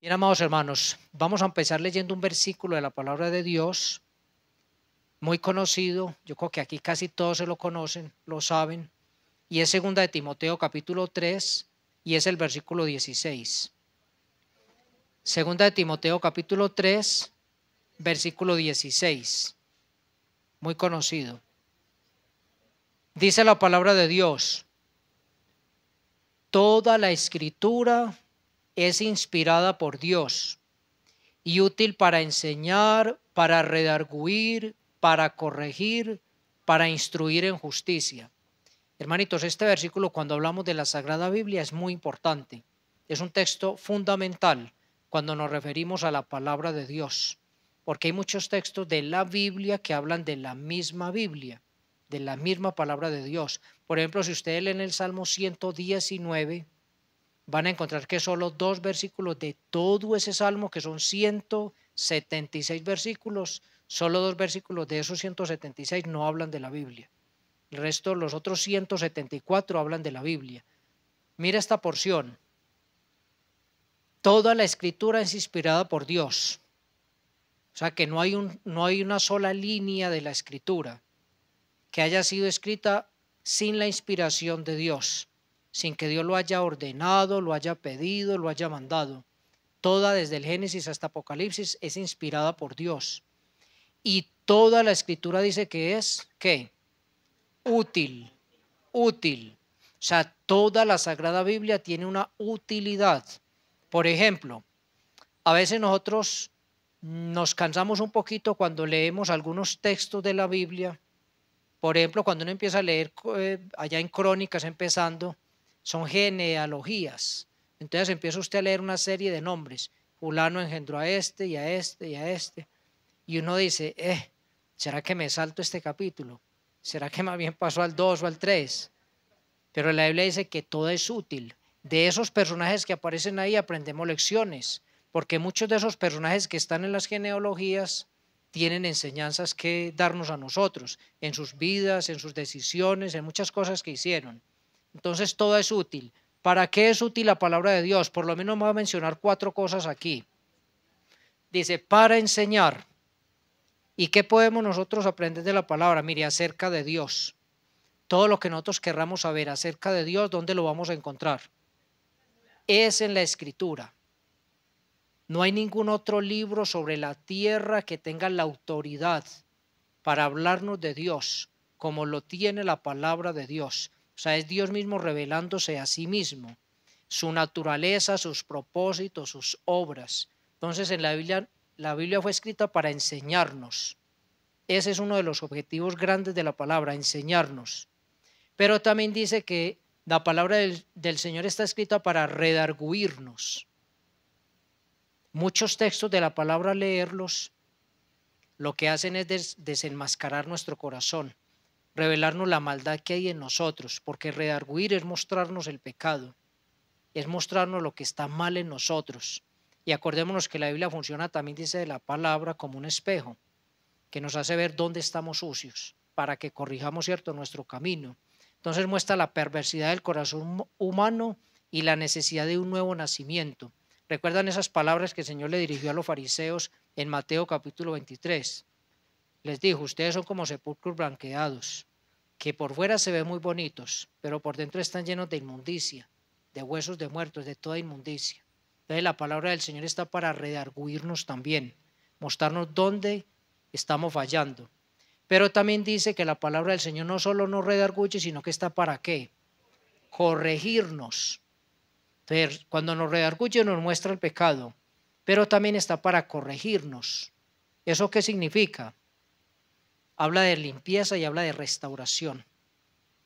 Bien, amados hermanos, vamos a empezar leyendo un versículo de la palabra de Dios, muy conocido. Yo creo que aquí casi todos se lo conocen, lo saben, y es segunda de Timoteo capítulo 3 y es el versículo 16. Segunda de Timoteo capítulo 3, versículo 16, muy conocido. Dice la palabra de Dios: toda la escritura es inspirada por Dios y útil para enseñar, para redarguir, para corregir, para instruir en justicia. Hermanitos, este versículo, cuando hablamos de la Sagrada Biblia, es muy importante. Es un texto fundamental cuando nos referimos a la palabra de Dios, porque hay muchos textos de la Biblia que hablan de la misma Biblia, de la misma palabra de Dios. Por ejemplo, si ustedes leen el Salmo 119, van a encontrar que solo dos versículos de todo ese salmo, que son 176 versículos, solo dos versículos de esos 176 no hablan de la Biblia. El resto, los otros 174 hablan de la Biblia. Mira esta porción: toda la escritura es inspirada por Dios. O sea que no hay una sola línea de la escritura que haya sido escrita sin la inspiración de Dios, sin que Dios lo haya ordenado, lo haya pedido, lo haya mandado. Toda, desde el Génesis hasta Apocalipsis, es inspirada por Dios. Y toda la escritura dice que es, ¿qué? Útil, útil. O sea, toda la Sagrada Biblia tiene una utilidad. Por ejemplo, a veces nosotros nos cansamos un poquito cuando leemos algunos textos de la Biblia. Por ejemplo, cuando uno empieza a leer allá en Crónicas empezando, son genealogías. Entonces empieza usted a leer una serie de nombres. Fulano engendró a este y a este y a este. Y uno dice, ¿será que me salto este capítulo? ¿Será que más bien pasó al 2 o al 3? Pero la Biblia dice que todo es útil. De esos personajes que aparecen ahí aprendemos lecciones, porque muchos de esos personajes que están en las genealogías tienen enseñanzas que darnos a nosotros, en sus vidas, en sus decisiones, en muchas cosas que hicieron. Entonces todo es útil. ¿Para qué es útil la palabra de Dios? Por lo menos me voy a mencionar 4 cosas aquí. Dice, para enseñar. ¿Y qué podemos nosotros aprender de la palabra? Mire, acerca de Dios. Todo lo que nosotros querramos saber acerca de Dios, ¿dónde lo vamos a encontrar? Es en la Escritura. No hay ningún otro libro sobre la tierra que tenga la autoridad para hablarnos de Dios como lo tiene la palabra de Dios. O sea, es Dios mismo revelándose a sí mismo, su naturaleza, sus propósitos, sus obras. Entonces, en la Biblia fue escrita para enseñarnos. Ese es uno de los objetivos grandes de la palabra, enseñarnos. Pero también dice que la palabra del Señor está escrita para redarguirnos. Muchos textos de la palabra, leerlos, lo que hacen es desenmascarar nuestro corazón, revelarnos la maldad que hay en nosotros, porque redarguir es mostrarnos el pecado, es mostrarnos lo que está mal en nosotros. Y acordémonos que la Biblia funciona, también dice de la palabra, como un espejo, que nos hace ver dónde estamos sucios, para que corrijamos, cierto, nuestro camino. Entonces muestra la perversidad del corazón humano y la necesidad de un nuevo nacimiento. ¿Recuerdan esas palabras que el Señor le dirigió a los fariseos en Mateo capítulo 23? Les dijo, ustedes son como sepulcros blanqueados, que por fuera se ven muy bonitos, pero por dentro están llenos de inmundicia, de huesos de muertos, de toda inmundicia. Entonces la palabra del Señor está para redarguirnos también, mostrarnos dónde estamos fallando. Pero también dice que la palabra del Señor no solo nos redarguye, sino que está para ¿qué? Corregirnos. Entonces, cuando nos redarguye nos muestra el pecado, pero también está para corregirnos. ¿Eso qué significa? Habla de limpieza y habla de restauración.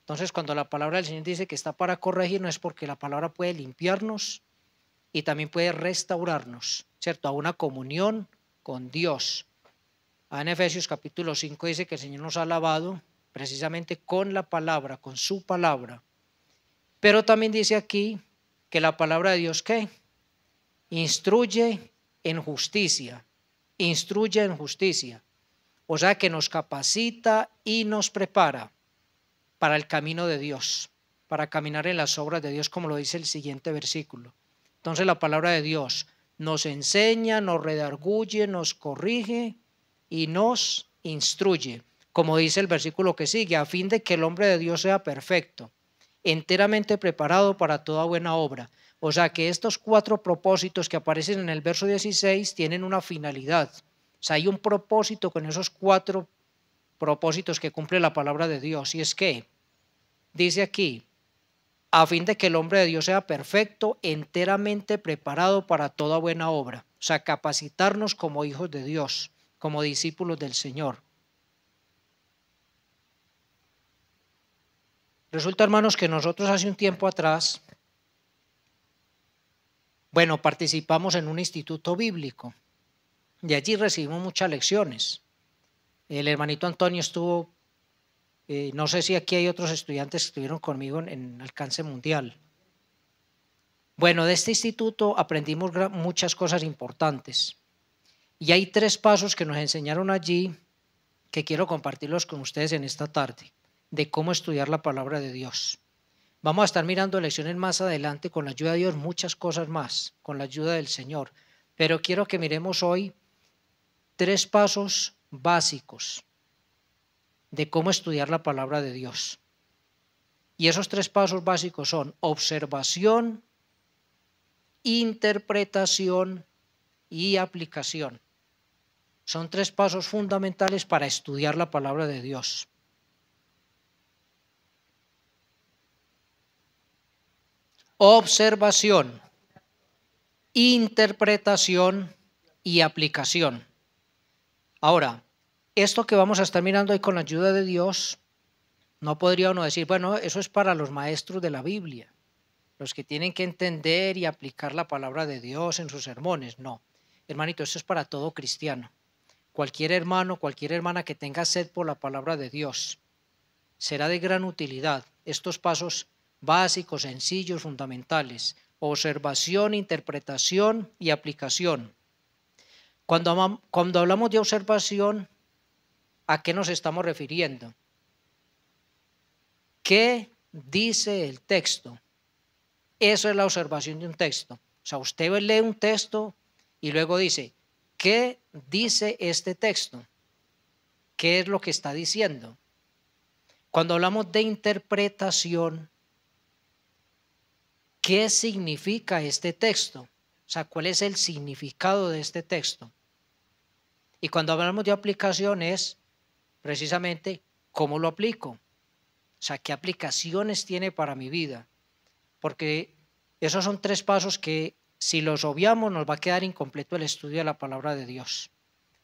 Entonces, cuando la palabra del Señor dice que está para corregirnos, es porque la palabra puede limpiarnos y también puede restaurarnos, ¿cierto? A una comunión con Dios. En Efesios capítulo 5 dice que el Señor nos ha lavado precisamente con la palabra, con su palabra. Pero también dice aquí que la palabra de Dios, ¿qué? Instruye en justicia, instruye en justicia. O sea que nos capacita y nos prepara para el camino de Dios, para caminar en las obras de Dios, como lo dice el siguiente versículo. Entonces la palabra de Dios nos enseña, nos redarguye, nos corrige y nos instruye. Como dice el versículo que sigue, a fin de que el hombre de Dios sea perfecto, enteramente preparado para toda buena obra. O sea que estos 4 propósitos que aparecen en el verso 16 tienen una finalidad. O sea, hay un propósito con esos 4 propósitos que cumple la palabra de Dios. Y es que, dice aquí, a fin de que el hombre de Dios sea perfecto, enteramente preparado para toda buena obra. O sea, capacitarnos como hijos de Dios, como discípulos del Señor. Resulta, hermanos, que nosotros hace un tiempo atrás, participamos en un instituto bíblico y allí recibimos muchas lecciones. El hermanito Antonio estuvo, no sé si aquí hay otros estudiantes que estuvieron conmigo en Alcance Mundial. Bueno, de este instituto aprendimos muchas cosas importantes y hay 3 pasos que nos enseñaron allí que quiero compartirlos con ustedes en esta tarde, de cómo estudiar la palabra de Dios. Vamos a estar mirando lecciones más adelante con la ayuda de Dios, muchas cosas más, con la ayuda del Señor. Pero quiero que miremos hoy 3 pasos básicos de cómo estudiar la palabra de Dios. Y esos 3 pasos básicos son observación, interpretación y aplicación. Son 3 pasos fundamentales para estudiar la palabra de Dios. Observación, interpretación y aplicación. Ahora, esto que vamos a estar mirando hoy con la ayuda de Dios, no podría uno decir, bueno, eso es para los maestros de la Biblia, los que tienen que entender y aplicar la palabra de Dios en sus sermones. No, hermanito, esto es para todo cristiano. Cualquier hermano, cualquier hermana que tenga sed por la palabra de Dios, será de gran utilidad. Estos pasos básicos, sencillos, fundamentales: observación, interpretación y aplicación. Cuando hablamos de observación, ¿a qué nos estamos refiriendo? ¿Qué dice el texto? Eso es la observación de un texto. O sea, usted lee un texto y luego dice, ¿qué dice este texto? ¿Qué es lo que está diciendo? Cuando hablamos de interpretación, ¿qué significa este texto? O sea, ¿cuál es el significado de este texto? Y cuando hablamos de aplicación es precisamente cómo lo aplico. O sea, ¿qué aplicaciones tiene para mi vida? Porque esos son 3 pasos que si los obviamos nos va a quedar incompleto el estudio de la palabra de Dios.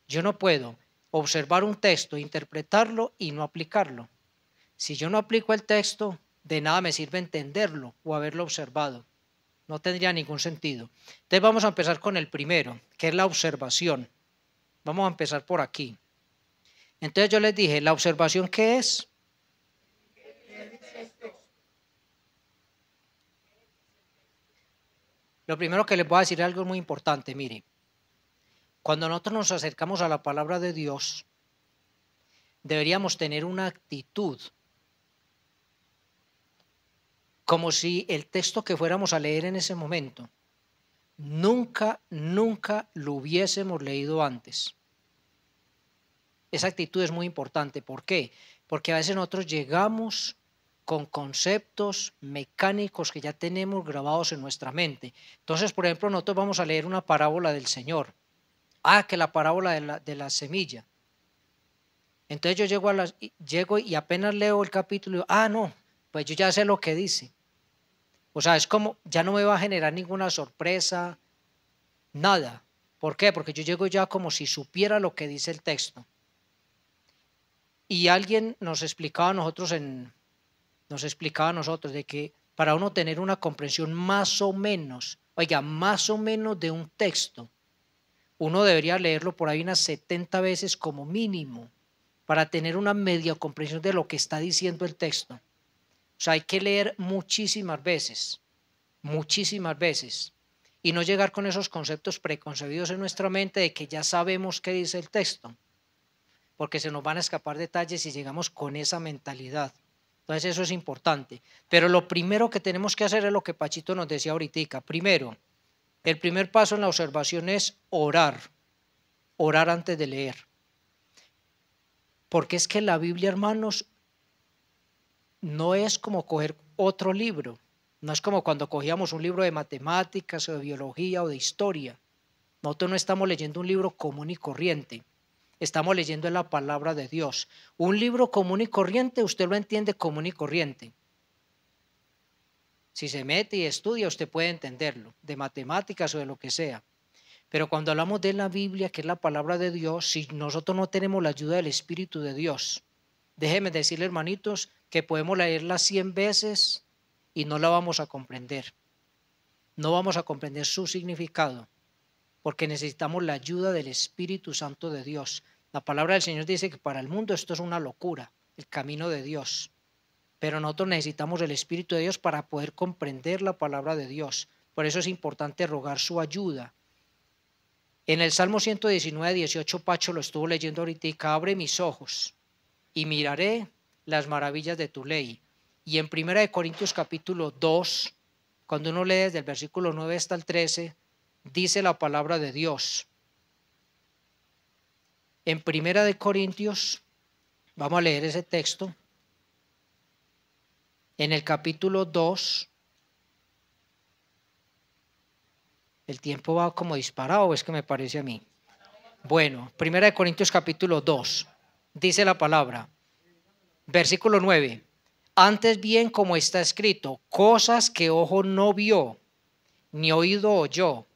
Yo no puedo observar un texto, interpretarlo y no aplicarlo. Si yo no aplico el texto, de nada me sirve entenderlo o haberlo observado. No tendría ningún sentido. Entonces vamos a empezar con el primero, que es la observación. Vamos a empezar por aquí. Entonces yo les dije, ¿la observación qué es? Lo primero que les voy a decir es algo muy importante, mire. Cuando nosotros nos acercamos a la palabra de Dios, deberíamos tener una actitud como si el texto que fuéramos a leer en ese momento nunca lo hubiésemos leído antes. Esa actitud es muy importante. ¿Por qué? Porque a veces nosotros llegamos con conceptos mecánicos que ya tenemos grabados en nuestra mente. Entonces, por ejemplo, nosotros vamos a leer una parábola del Señor. Que la parábola de la semilla. Entonces yo llego y apenas leo el capítulo y digo, no, pues yo ya sé lo que dice. O sea, es como, ya no me va a generar ninguna sorpresa, nada. ¿Por qué? Porque yo llego ya como si supiera lo que dice el texto. Y alguien nos explicaba a nosotros de que para uno tener una comprensión más o menos de un texto, uno debería leerlo por ahí unas 70 veces como mínimo para tener una media comprensión de lo que está diciendo el texto. O sea, hay que leer muchísimas veces y no llegar con esos conceptos preconcebidos en nuestra mente de que ya sabemos qué dice el texto, porque se nos van a escapar detalles si llegamos con esa mentalidad. Entonces eso es importante. Pero lo primero que tenemos que hacer es lo que Pachito nos decía ahorita. Primero, El primer paso en la observación es orar, orar antes de leer. Porque es que la Biblia, hermanos, no es como coger otro libro. No es como cuando cogíamos un libro de matemáticas o de biología o de historia. Nosotros no estamos leyendo un libro común y corriente. Estamos leyendo la palabra de Dios. Un libro común y corriente, usted lo entiende común y corriente. Si se mete y estudia, usted puede entenderlo, de matemáticas o de lo que sea. Pero cuando hablamos de la Biblia, que es la palabra de Dios, si nosotros no tenemos la ayuda del Espíritu de Dios, déjenme decirle, hermanitos, que podemos leerla 100 veces y no la vamos a comprender. No vamos a comprender su significado, porque necesitamos la ayuda del Espíritu Santo de Dios. La palabra del Señor dice que para el mundo esto es una locura, el camino de Dios. Pero nosotros necesitamos el Espíritu de Dios para poder comprender la palabra de Dios. Por eso es importante rogar su ayuda. En el Salmo 119, 18, Pacho lo estuvo leyendo ahorita: abre mis ojos y miraré las maravillas de tu ley. Y en 1 Corintios capítulo 2, cuando uno lee desde el versículo 9 hasta el 13, dice la palabra de Dios. En 1 Corintios, vamos a leer ese texto. En el capítulo 2, el tiempo va como disparado, es que me parece a mí. Bueno, 1 Corintios capítulo 2, dice la palabra, versículo 9. Antes bien, como está escrito, cosas que ojo no vio, ni oído oyó,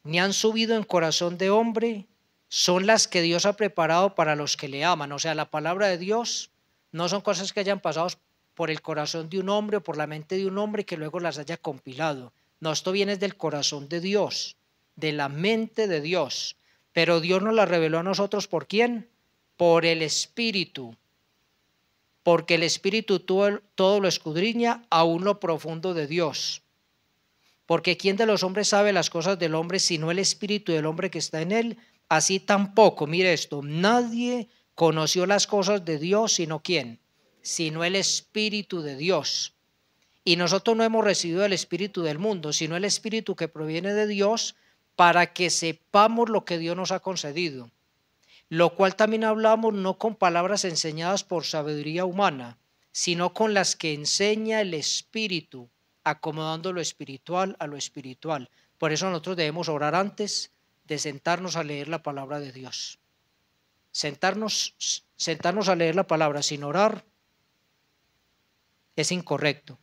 ni han subido en corazón de hombre, son las que Dios ha preparado para los que le aman. O sea, la palabra de Dios no son cosas que hayan pasado por el corazón de un hombre o por la mente de un hombre que luego las haya compilado. No, esto viene del corazón de Dios, de la mente de Dios. Pero Dios nos la reveló a nosotros, ¿por quién? Por el Espíritu. Porque el Espíritu todo lo escudriña, aún lo profundo de Dios. Porque ¿quién de los hombres sabe las cosas del hombre sino el Espíritu del hombre que está en él? Así tampoco, mire esto, nadie conoció las cosas de Dios sino ¿quién? Sino el Espíritu de Dios. Y nosotros no hemos recibido el Espíritu del mundo, sino el Espíritu que proviene de Dios, para que sepamos lo que Dios nos ha concedido. Lo cual también hablamos no con palabras enseñadas por sabiduría humana, sino con las que enseña el Espíritu, acomodando lo espiritual a lo espiritual. Por eso nosotros debemos orar antes de sentarnos a leer la palabra de Dios. Sentarnos a leer la palabra sin orar es incorrecto.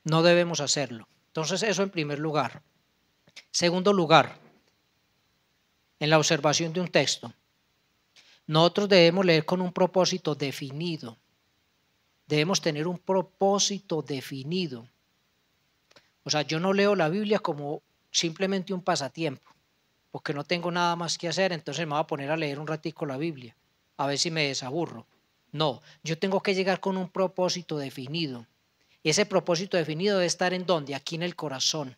No debemos hacerlo. Entonces, eso en primer lugar. Segundo lugar, en la observación de un texto, nosotros debemos leer con un propósito definido. Debemos tener un propósito definido. O sea, yo no leo la Biblia como simplemente un pasatiempo, porque no tengo nada más que hacer, entonces me voy a poner a leer un ratico la Biblia, a ver si me desaburro. No, yo tengo que llegar con un propósito definido. Y ese propósito definido debe estar ¿en dónde? Aquí en el corazón.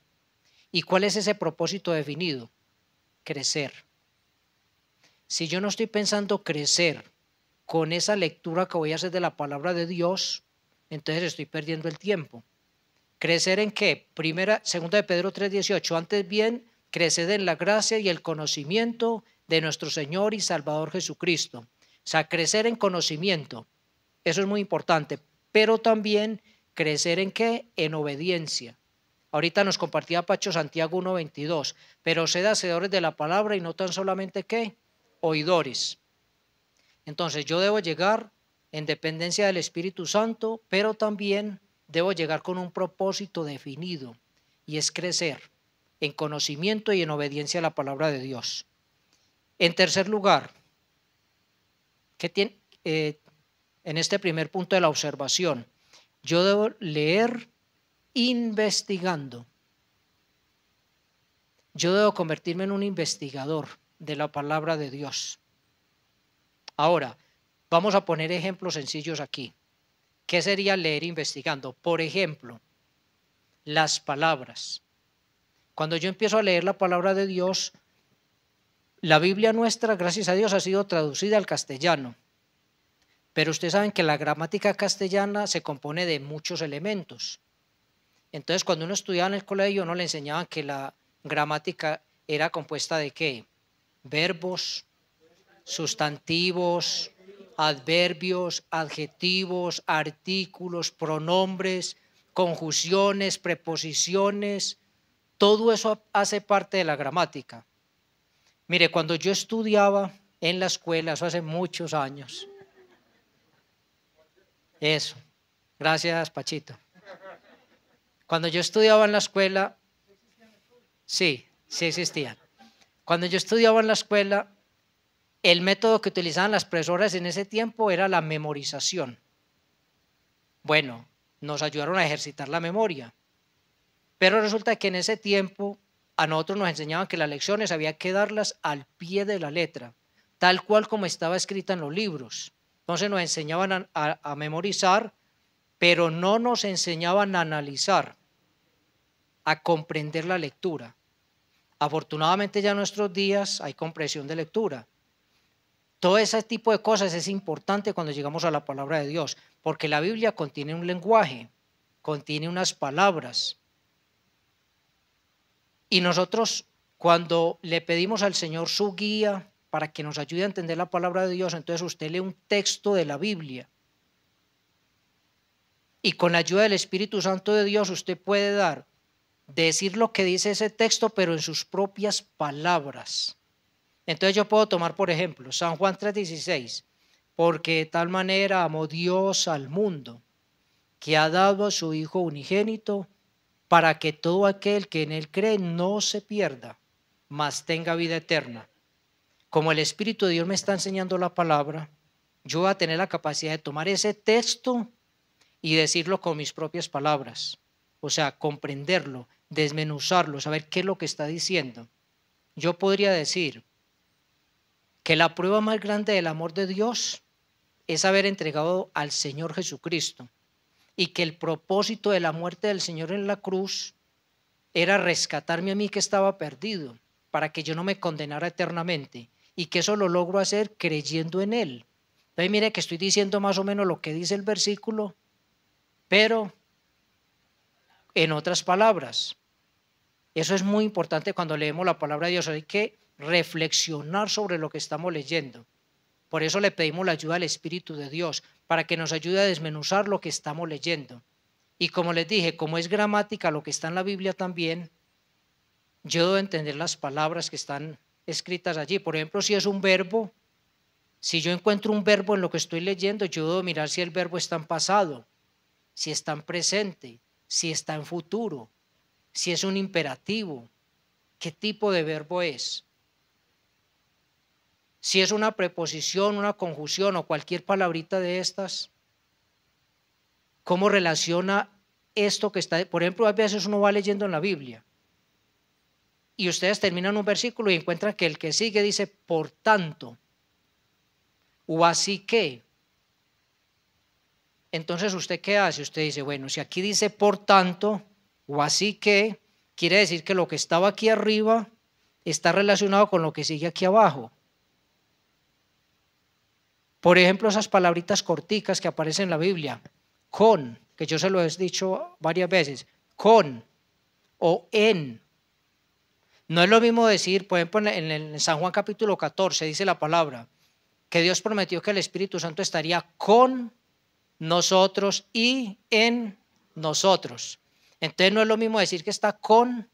¿Y cuál es ese propósito definido? Crecer. Si yo no estoy pensando crecer con esa lectura que voy a hacer de la palabra de Dios, entonces estoy perdiendo el tiempo. ¿Crecer en qué? Segunda de Pedro 3:18. Antes bien, creced en la gracia y el conocimiento de nuestro Señor y Salvador Jesucristo. O sea, crecer en conocimiento. Eso es muy importante. Pero también crecer en qué? En obediencia. Ahorita nos compartía Pacho Santiago 1:22. Pero sed hacedores de la palabra y no tan solamente ¿qué? Oidores. Entonces yo debo llegar en dependencia del Espíritu Santo, pero también debo llegar con un propósito definido, y es crecer en conocimiento y en obediencia a la palabra de Dios. En tercer lugar, en este primer punto de la observación, yo debo leer investigando. Yo debo convertirme en un investigador de la palabra de Dios. Ahora, vamos a poner ejemplos sencillos aquí. ¿Qué sería leer investigando? Por ejemplo, las palabras. Cuando yo empiezo a leer la palabra de Dios, la Biblia nuestra, gracias a Dios, ha sido traducida al castellano. Pero ustedes saben que la gramática castellana se compone de muchos elementos. Entonces, cuando uno estudiaba en el colegio, uno le enseñaban que la gramática era compuesta de ¿qué? Verbos, sustantivos, adverbios, adjetivos, artículos, pronombres, conjunciones, preposiciones. Todo eso hace parte de la gramática. Mire, cuando yo estudiaba en la escuela, eso hace muchos años. Eso. Gracias, Pachito. Cuando yo estudiaba en la escuela, sí existían. Cuando yo estudiaba en la escuela, el método que utilizaban las profesoras en ese tiempo era la memorización. Bueno, nos ayudaron a ejercitar la memoria, pero resulta que en ese tiempo a nosotros nos enseñaban que las lecciones había que darlas al pie de la letra, tal cual como estaba escrita en los libros. Entonces nos enseñaban a memorizar, pero no nos enseñaban a analizar, a comprender la lectura. Afortunadamente ya en nuestros días hay comprensión de lectura. Todo ese tipo de cosas es importante cuando llegamos a la palabra de Dios, porque la Biblia contiene un lenguaje, contiene unas palabras. Y nosotros, cuando le pedimos al Señor su guía para que nos ayude a entender la palabra de Dios, entonces usted lee un texto de la Biblia. Y con la ayuda del Espíritu Santo de Dios usted puede decir lo que dice ese texto, pero en sus propias palabras. Entonces yo puedo tomar, por ejemplo, San Juan 3:16, porque de tal manera amó Dios al mundo, que ha dado a su Hijo unigénito, para que todo aquel que en él cree no se pierda, mas tenga vida eterna. Como el Espíritu de Dios me está enseñando la palabra, yo voy a tener la capacidad de tomar ese texto y decirlo con mis propias palabras. O sea, comprenderlo, desmenuzarlo, saber qué es lo que está diciendo. Yo podría decir que la prueba más grande del amor de Dios es haber entregado al Señor Jesucristo, y que el propósito de la muerte del Señor en la cruz era rescatarme a mí que estaba perdido, para que yo no me condenara eternamente, y que eso lo logro hacer creyendo en Él. Entonces mire que estoy diciendo más o menos lo que dice el versículo, pero en otras palabras. Eso es muy importante cuando leemos la palabra de Dios. Hay que reflexionar sobre lo que estamos leyendo. Por eso le pedimos la ayuda al Espíritu de Dios, para que nos ayude a desmenuzar lo que estamos leyendo. Y como les dije, como es gramática lo que está en la Biblia también, yo debo entender las palabras que están escritas allí. Por ejemplo, si es un verbo, si yo encuentro un verbo en lo que estoy leyendo, yo debo mirar si el verbo está en pasado, si está en presente, si está en futuro, si es un imperativo, qué tipo de verbo es. Si es una preposición, una conjunción o cualquier palabrita de estas, ¿cómo relaciona esto que está? Por ejemplo, a veces uno va leyendo en la Biblia y ustedes terminan un versículo y encuentran que el que sigue dice por tanto o así que. Entonces, ¿usted qué hace? Usted dice, bueno, si aquí dice por tanto o así que, quiere decir que lo que estaba aquí arriba está relacionado con lo que sigue aquí abajo. Por ejemplo, esas palabritas corticas que aparecen en la Biblia, con, que yo se lo he dicho varias veces, con o en. No es lo mismo decir, por ejemplo, en San Juan capítulo 14 dice la palabra, que Dios prometió que el Espíritu Santo estaría con nosotros y en nosotros. Entonces no es lo mismo decir que está con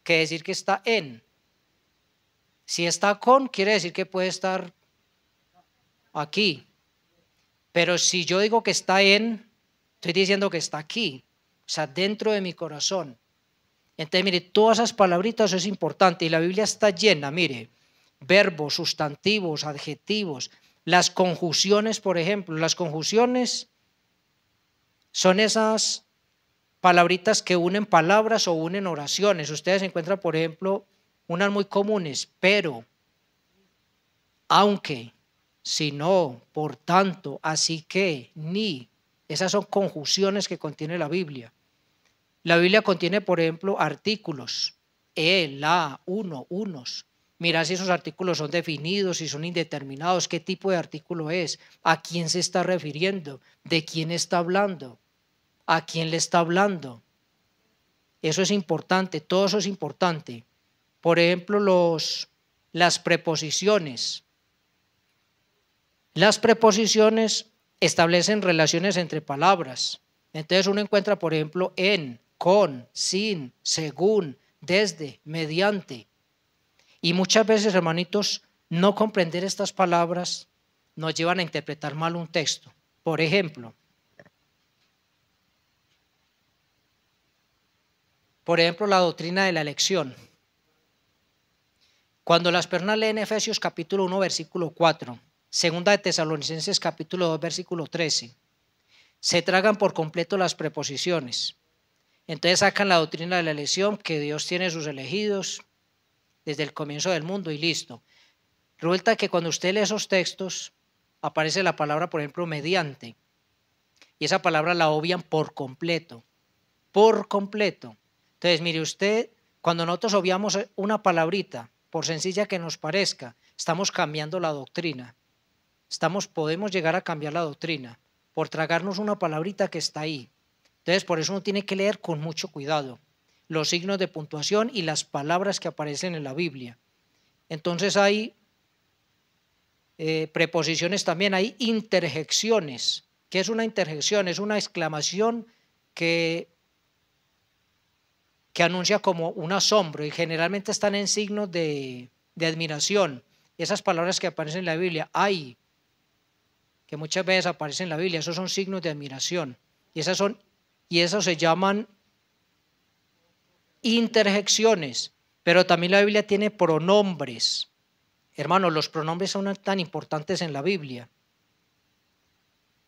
que decir que está en. Si está con, quiere decir que puede estar aquí. Pero si yo digo que está en, estoy diciendo que está aquí, o sea, dentro de mi corazón. Entonces, mire, todas esas palabritas eso es importante y la Biblia está llena, mire, verbos, sustantivos, adjetivos, las conjunciones, por ejemplo, las conjunciones son esas palabritas que unen palabras o unen oraciones. Ustedes encuentran, por ejemplo, unas muy comunes, pero, aunque, si no, por tanto, así que, ni. Esas son conjunciones que contiene la Biblia. La Biblia contiene, por ejemplo, artículos, la, uno, unos. Mira si esos artículos son definidos, si son indeterminados, qué tipo de artículo es, a quién se está refiriendo, de quién está hablando, a quién le está hablando. Eso es importante, todo eso es importante. Por ejemplo, las preposiciones. Las preposiciones establecen relaciones entre palabras. Entonces uno encuentra, por ejemplo, en, con, sin, según, desde, mediante. Y muchas veces, hermanitos, no comprender estas palabras nos llevan a interpretar mal un texto. Por ejemplo, la doctrina de la elección. Cuando las personas leen Efesios capítulo 1, versículo 4, segunda de Tesalonicenses capítulo 2, versículo 13, se tragan por completo las preposiciones. Entonces sacan la doctrina de la elección, que Dios tiene sus elegidos desde el comienzo del mundo y listo. Resulta que cuando usted lee esos textos, aparece la palabra, por ejemplo, mediante. Y esa palabra la obvian por completo. Por completo. Entonces, mire usted, cuando nosotros obviamos una palabrita, por sencilla que nos parezca, estamos cambiando la doctrina. Podemos llegar a cambiar la doctrina por tragarnos una palabrita que está ahí. Entonces, por eso uno tiene que leer con mucho cuidado los signos de puntuación y las palabras que aparecen en la Biblia. Entonces hay preposiciones también, hay interjecciones. ¿Qué es una interjección? Es una exclamación que anuncia como un asombro y generalmente están en signos de admiración. Esas palabras que aparecen en la Biblia, hay, que muchas veces aparecen en la Biblia, esos son signos de admiración. Y esos se llaman interjecciones, pero también la Biblia tiene pronombres. Hermanos, los pronombres son tan importantes en la Biblia,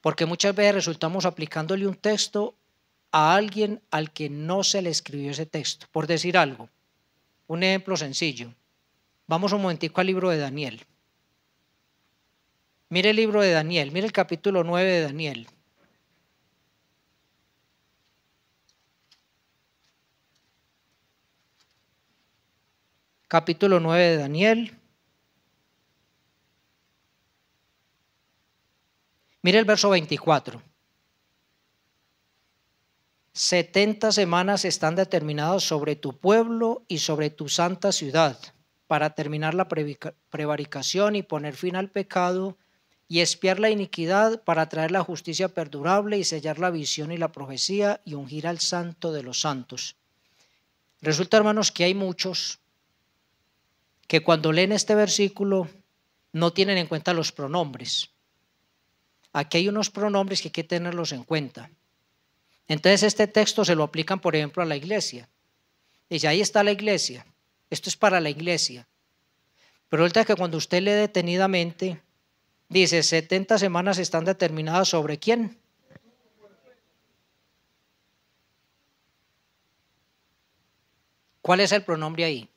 porque muchas veces resultamos aplicándole un texto a alguien al que no se le escribió ese texto. Por decir algo, un ejemplo sencillo. Vamos un momentico al libro de Daniel. Mire el libro de Daniel, mire el capítulo 9 de Daniel. Capítulo 9 de Daniel. Mire el verso 24. 70 semanas están determinadas sobre tu pueblo y sobre tu santa ciudad, para terminar la prevaricación y poner fin al pecado y expiar la iniquidad, para traer la justicia perdurable y sellar la visión y la profecía y ungir al santo de los santos. Resulta, hermanos, que hay muchos que cuando leen este versículo no tienen en cuenta los pronombres. Aquí hay unos pronombres que hay que tenerlos en cuenta. Entonces este texto se lo aplican, por ejemplo, a la iglesia. Dice, ahí está la iglesia, esto es para la iglesia. Pero resulta que cuando usted lee detenidamente, dice, 70 semanas están determinadas ¿sobre quién? ¿Cuál es el pronombre ahí?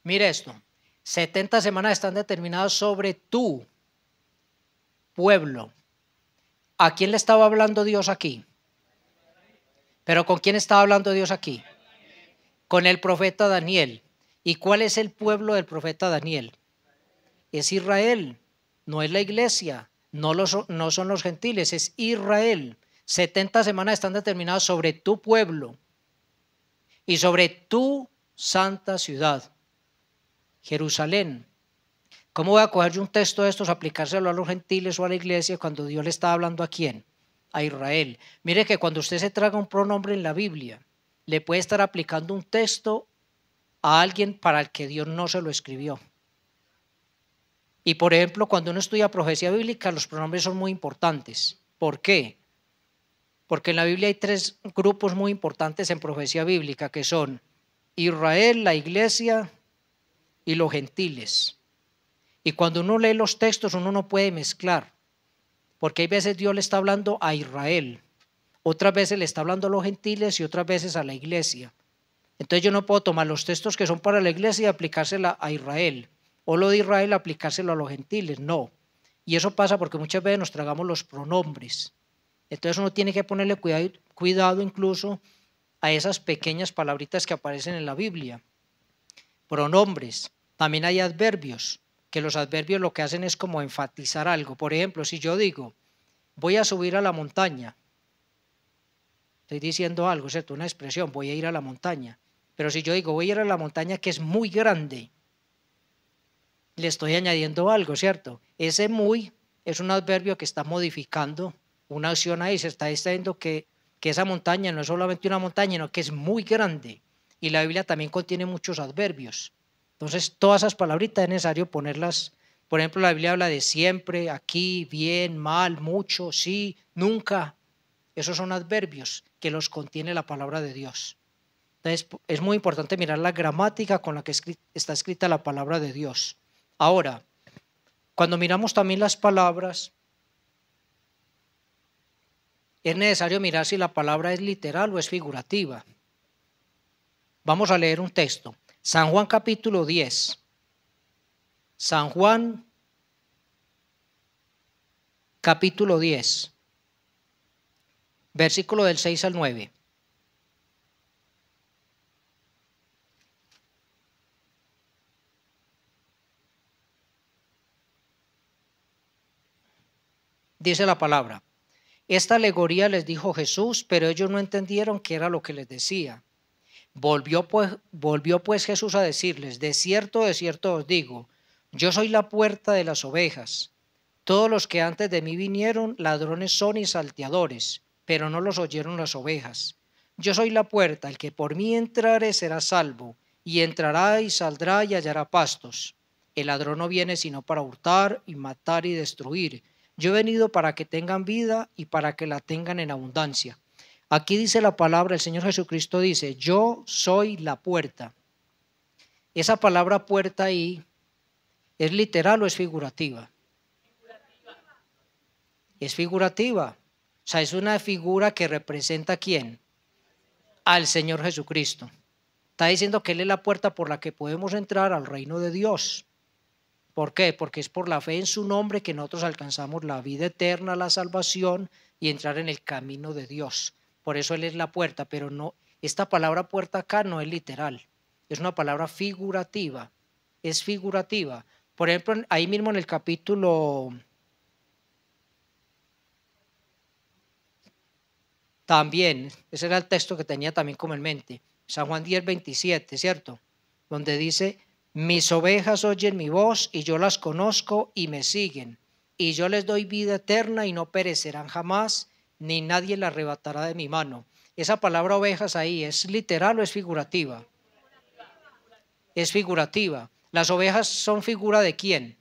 Mire esto, 70 semanas están determinadas sobre tu pueblo. ¿A quién le estaba hablando Dios aquí? ¿Pero con quién estaba hablando Dios aquí? Con el profeta Daniel. ¿Y cuál es el pueblo del profeta Daniel? Es Israel, no es la iglesia, no son los gentiles, es Israel. 70 semanas están determinadas sobre tu pueblo y sobre tu santa ciudad, Jerusalén. ¿Cómo voy a coger yo un texto de estos, aplicárselo a los gentiles o a la iglesia cuando Dios le está hablando a quién? A Israel. Mire que cuando usted se traga un pronombre en la Biblia, le puede estar aplicando un texto a alguien para el que Dios no se lo escribió. Y por ejemplo, cuando uno estudia profecía bíblica, los pronombres son muy importantes. ¿Por qué? Porque en la Biblia hay 3 grupos muy importantes en profecía bíblica, que son Israel, la iglesia y los gentiles. Y cuando uno lee los textos, uno no puede mezclar, porque hay veces Dios le está hablando a Israel, otras veces le está hablando a los gentiles y otras veces a la iglesia. Entonces yo no puedo tomar los textos que son para la iglesia y aplicársela a Israel, o lo de Israel aplicárselo a los gentiles, no. Y eso pasa porque muchas veces nos tragamos los pronombres. Entonces uno tiene que ponerle cuidado incluso a esas pequeñas palabritas que aparecen en la Biblia. Pronombres. También hay adverbios, que los adverbios lo que hacen es como enfatizar algo. Por ejemplo, si yo digo, voy a subir a la montaña, Estoy diciendo algo, ¿cierto? Una expresión, voy a ir a la montaña. Pero si yo digo voy a ir a la montaña que es muy grande, le estoy añadiendo algo, ¿cierto? Ese muy es un adverbio que está modificando una acción ahí. Se está diciendo que esa montaña no es solamente una montaña, sino que es muy grande. Y la Biblia también contiene muchos adverbios. Entonces, todas esas palabritas es necesario ponerlas. Por ejemplo, la Biblia habla de siempre, aquí, bien, mal, mucho, sí, nunca. Esos son adverbios que los contiene la palabra de Dios. Entonces, es muy importante mirar la gramática con la que está escrita la palabra de Dios. Ahora, cuando miramos también las palabras, es necesario mirar si la palabra es literal o es figurativa. Vamos a leer un texto. San Juan capítulo 10. San Juan capítulo 10. Versículo del 6 al 9. Dice la palabra. Esta alegoría les dijo Jesús, pero ellos no entendieron qué era lo que les decía. Volvió pues Jesús a decirles, de cierto os digo, yo soy la puerta de las ovejas. Todos los que antes de mí vinieron, ladrones son y salteadores, pero no los oyeron las ovejas. Yo soy la puerta, el que por mí entrare será salvo, y entrará y saldrá y hallará pastos. El ladrón no viene sino para hurtar y matar y destruir. Yo he venido para que tengan vida y para que la tengan en abundancia. Aquí dice la palabra, el Señor Jesucristo dice, yo soy la puerta. Esa palabra puerta ahí, ¿es literal o es figurativa? Es figurativa. O sea, es una figura que representa ¿a quién? Al Señor Jesucristo. Está diciendo que Él es la puerta por la que podemos entrar al reino de Dios. ¿Por qué? Porque es por la fe en su nombre que nosotros alcanzamos la vida eterna, la salvación y entrar en el camino de Dios. Por eso Él es la puerta, pero no, esta palabra puerta acá no es literal, es una palabra figurativa, es figurativa. Por ejemplo, ahí mismo en el capítulo, también, ese era el texto que tenía también como en mente, San Juan 10, 27, ¿cierto? Donde dice, mis ovejas oyen mi voz y yo las conozco y me siguen, y yo les doy vida eterna y no perecerán jamás, ni nadie la arrebatará de mi mano. Esa palabra ovejas ahí, ¿es literal o es figurativa? Es figurativa. ¿Las ovejas son figura de quién?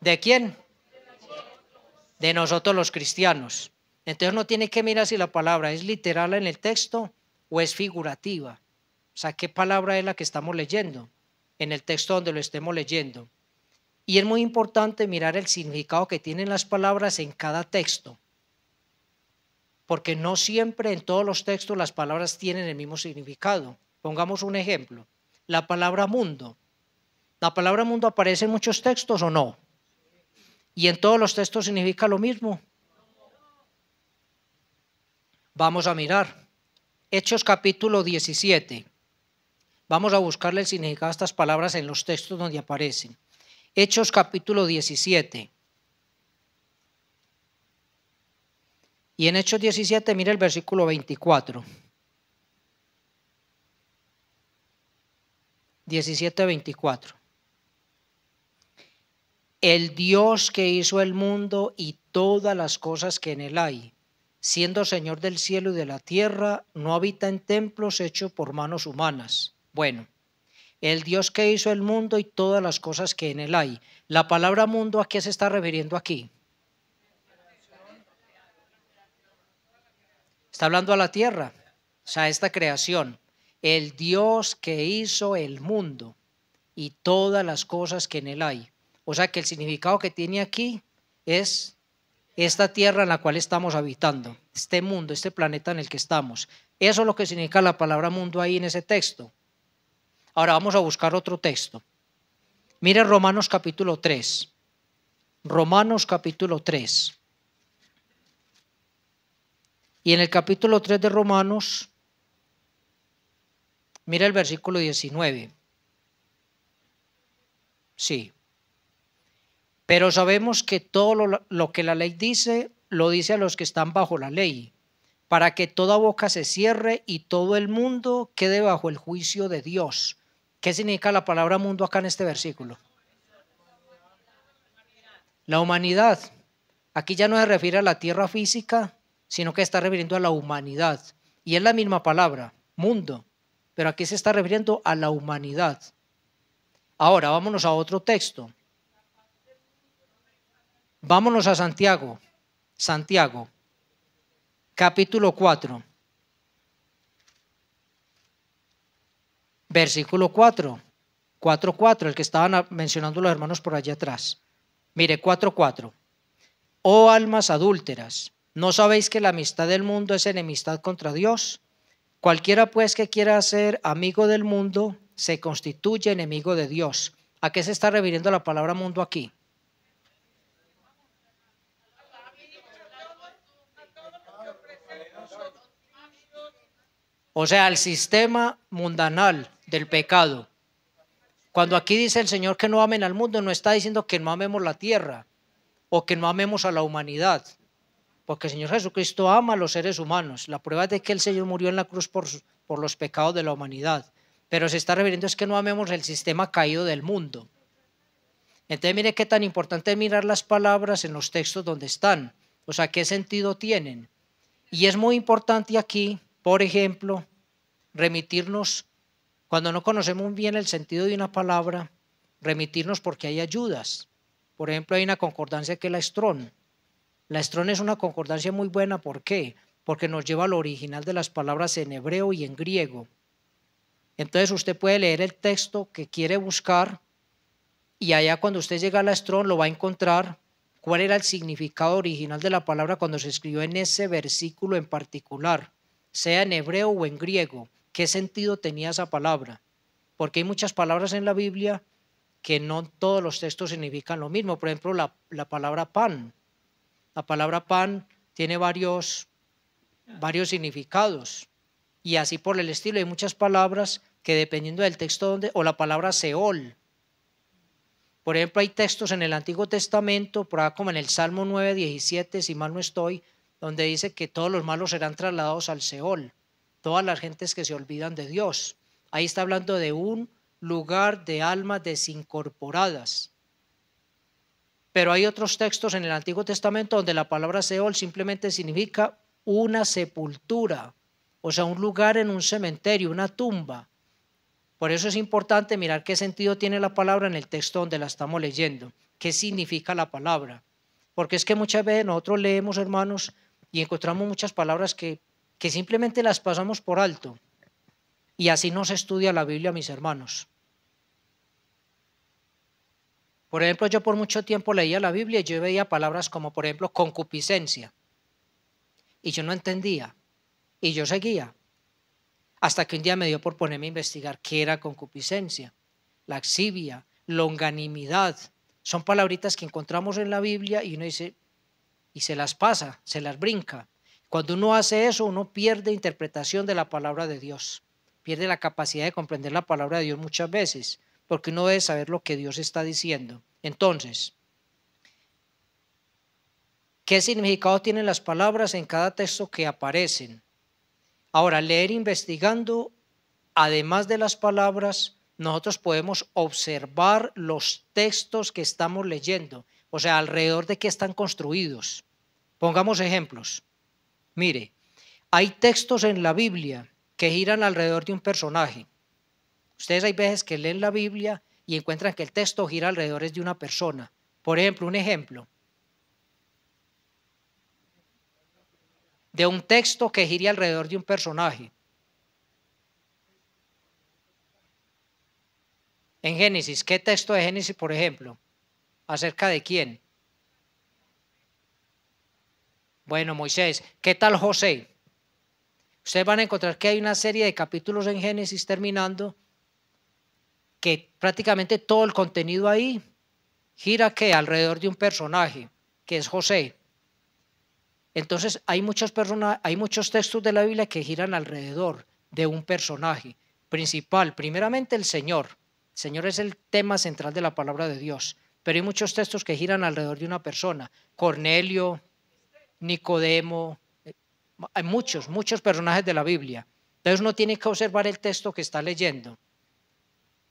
¿De quién? De nosotros los cristianos. Entonces no tiene que mirar si la palabra es literal en el texto o es figurativa. O sea, ¿qué palabra es la que estamos leyendo? En el texto donde lo estemos leyendo. Y es muy importante mirar el significado que tienen las palabras en cada texto. Porque no siempre en todos los textos las palabras tienen el mismo significado. Pongamos un ejemplo. La palabra mundo. ¿La palabra mundo aparece en muchos textos o no? ¿Y en todos los textos significa lo mismo? Vamos a mirar. Hechos capítulo 17. Vamos a buscarle el significado a estas palabras en los textos donde aparecen. Hechos capítulo 17. Y en Hechos 17, mira el versículo 24. 17, 24. El Dios que hizo el mundo y todas las cosas que en él hay, siendo Señor del cielo y de la tierra, no habita en templos hechos por manos humanas. Bueno, el Dios que hizo el mundo y todas las cosas que en él hay. La palabra mundo, ¿a qué se está refiriendo aquí? Está hablando a la tierra, o sea, esta creación. El Dios que hizo el mundo y todas las cosas que en él hay. O sea que el significado que tiene aquí es esta tierra en la cual estamos habitando, este mundo, este planeta en el que estamos. Eso es lo que significa la palabra mundo ahí en ese texto. Ahora vamos a buscar otro texto. Mire Romanos capítulo 3. Romanos capítulo 3. Y en el capítulo 3 de Romanos, mira el versículo 19. Sí. Pero sabemos que todo lo que la ley dice lo dice a los que están bajo la ley, para que toda boca se cierre y todo el mundo quede bajo el juicio de Dios. ¿Qué significa la palabra mundo acá en este versículo? La humanidad. Aquí ya no se refiere a la tierra física, sino que está refiriendo a la humanidad. Y es la misma palabra, mundo, pero aquí se está refiriendo a la humanidad. Ahora, vámonos a otro texto. Vámonos a Santiago. Santiago, capítulo 4. Versículo 4. 4:4, el que estaban mencionando los hermanos por allá atrás. Mire, 4:4. Oh almas adúlteras, ¿no sabéis que la amistad del mundo es enemistad contra Dios? Cualquiera pues que quiera ser amigo del mundo se constituye enemigo de Dios. ¿A qué se está refiriendo la palabra mundo aquí? O sea, al sistema mundanal del pecado. Cuando aquí dice el Señor que no amen al mundo, no está diciendo que no amemos la tierra o que no amemos a la humanidad, porque el Señor Jesucristo ama a los seres humanos. La prueba es de que el Señor murió en la cruz por los pecados de la humanidad, pero se está refiriendo es que no amemos el sistema caído del mundo. Entonces mire qué tan importante es mirar las palabras en los textos donde están, o sea, qué sentido tienen. Y es muy importante aquí, por ejemplo, remitirnos, cuando no conocemos bien el sentido de una palabra, remitirnos porque hay ayudas. Por ejemplo, hay una concordancia que es la Strong. La Strong es una concordancia muy buena, ¿por qué? Porque nos lleva al original de las palabras en hebreo y en griego. Entonces usted puede leer el texto que quiere buscar y allá cuando usted llega a la Strong lo va a encontrar cuál era el significado original de la palabra cuando se escribió en ese versículo en particular, sea en hebreo o en griego, qué sentido tenía esa palabra. Porque hay muchas palabras en la Biblia que no todos los textos significan lo mismo. Por ejemplo, la palabra pan. La palabra pan tiene varios significados. Y así por el estilo hay muchas palabras que dependiendo del texto o la palabra Seol. Por ejemplo, hay textos en el Antiguo Testamento, por acá como en el Salmo 9:17, si mal no estoy, donde dice que todos los malos serán trasladados al Seol. Todas las gentes que se olvidan de Dios. Ahí está hablando de un lugar de almas desincorporadas. Pero hay otros textos en el Antiguo Testamento donde la palabra Seol simplemente significa una sepultura, o sea, un lugar en un cementerio, una tumba. Por eso es importante mirar qué sentido tiene la palabra en el texto donde la estamos leyendo, qué significa la palabra. Porque es que muchas veces nosotros leemos, hermanos, y encontramos muchas palabras que simplemente las pasamos por alto. Y así no se estudia la Biblia, mis hermanos. Por ejemplo, yo por mucho tiempo leía la Biblia y yo veía palabras como, por ejemplo, concupiscencia. Y yo no entendía. Y yo seguía. Hasta que un día me dio por ponerme a investigar qué era concupiscencia, laxivia, longanimidad. Son palabritas que encontramos en la Biblia y uno dice, y se las pasa, se las brinca. Cuando uno hace eso, uno pierde interpretación de la palabra de Dios. Pierde la capacidad de comprender la palabra de Dios muchas veces, porque uno debe saber lo que Dios está diciendo. Entonces, ¿qué significado tienen las palabras en cada texto que aparecen? Ahora, leer investigando, además de las palabras, nosotros podemos observar los textos que estamos leyendo, o sea, alrededor de qué están construidos. Pongamos ejemplos. Mire, hay textos en la Biblia que giran alrededor de un personaje. Ustedes hay veces que leen la Biblia y encuentran que el texto gira alrededor de una persona. Por ejemplo, un ejemplo de un texto que gira alrededor de un personaje. En Génesis, ¿qué texto de Génesis, por ejemplo? ¿Acerca de quién? Bueno, Moisés. ¿Qué tal José? Ustedes van a encontrar que hay una serie de capítulos en Génesis terminando que prácticamente todo el contenido ahí gira que alrededor de un personaje, que es José. Entonces hay muchos textos de la Biblia que giran alrededor de un personaje principal. Primeramente el Señor. El Señor es el tema central de la palabra de Dios. Pero hay muchos textos que giran alrededor de una persona. Cornelio, Nicodemo, hay muchos personajes de la Biblia. Entonces uno tiene que observar el texto que está leyendo.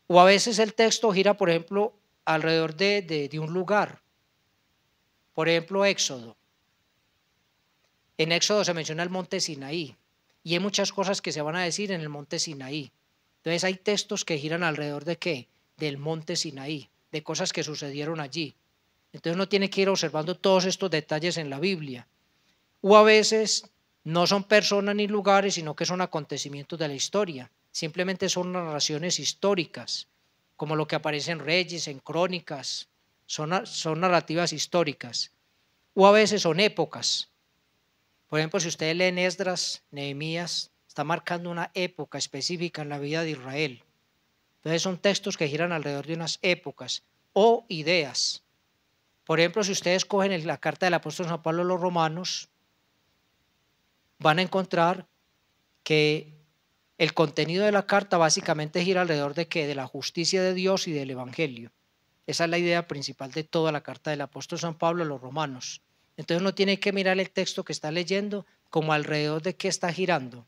O a veces el texto gira, por ejemplo, alrededor de un lugar. Por ejemplo, Éxodo. En Éxodo se menciona el monte Sinaí y hay muchas cosas que se van a decir en el monte Sinaí. Entonces hay textos que giran alrededor de ¿qué? Del monte Sinaí, de cosas que sucedieron allí. Entonces uno tiene que ir observando todos estos detalles en la Biblia. O a veces no son personas ni lugares, sino que son acontecimientos de la historia. Simplemente son narraciones históricas, como lo que aparece en Reyes, en Crónicas. Son narrativas históricas. O a veces son épocas. Por ejemplo, si ustedes leen Esdras, Nehemías, está marcando una época específica en la vida de Israel. Entonces son textos que giran alrededor de unas épocas o ideas. Por ejemplo, si ustedes cogen la carta del apóstol San Pablo a los romanos, van a encontrar que el contenido de la carta básicamente gira alrededor de ¿qué? De la justicia de Dios y del evangelio. Esa es la idea principal de toda la carta del apóstol San Pablo a los romanos. Entonces uno tiene que mirar el texto que está leyendo como alrededor de qué está girando.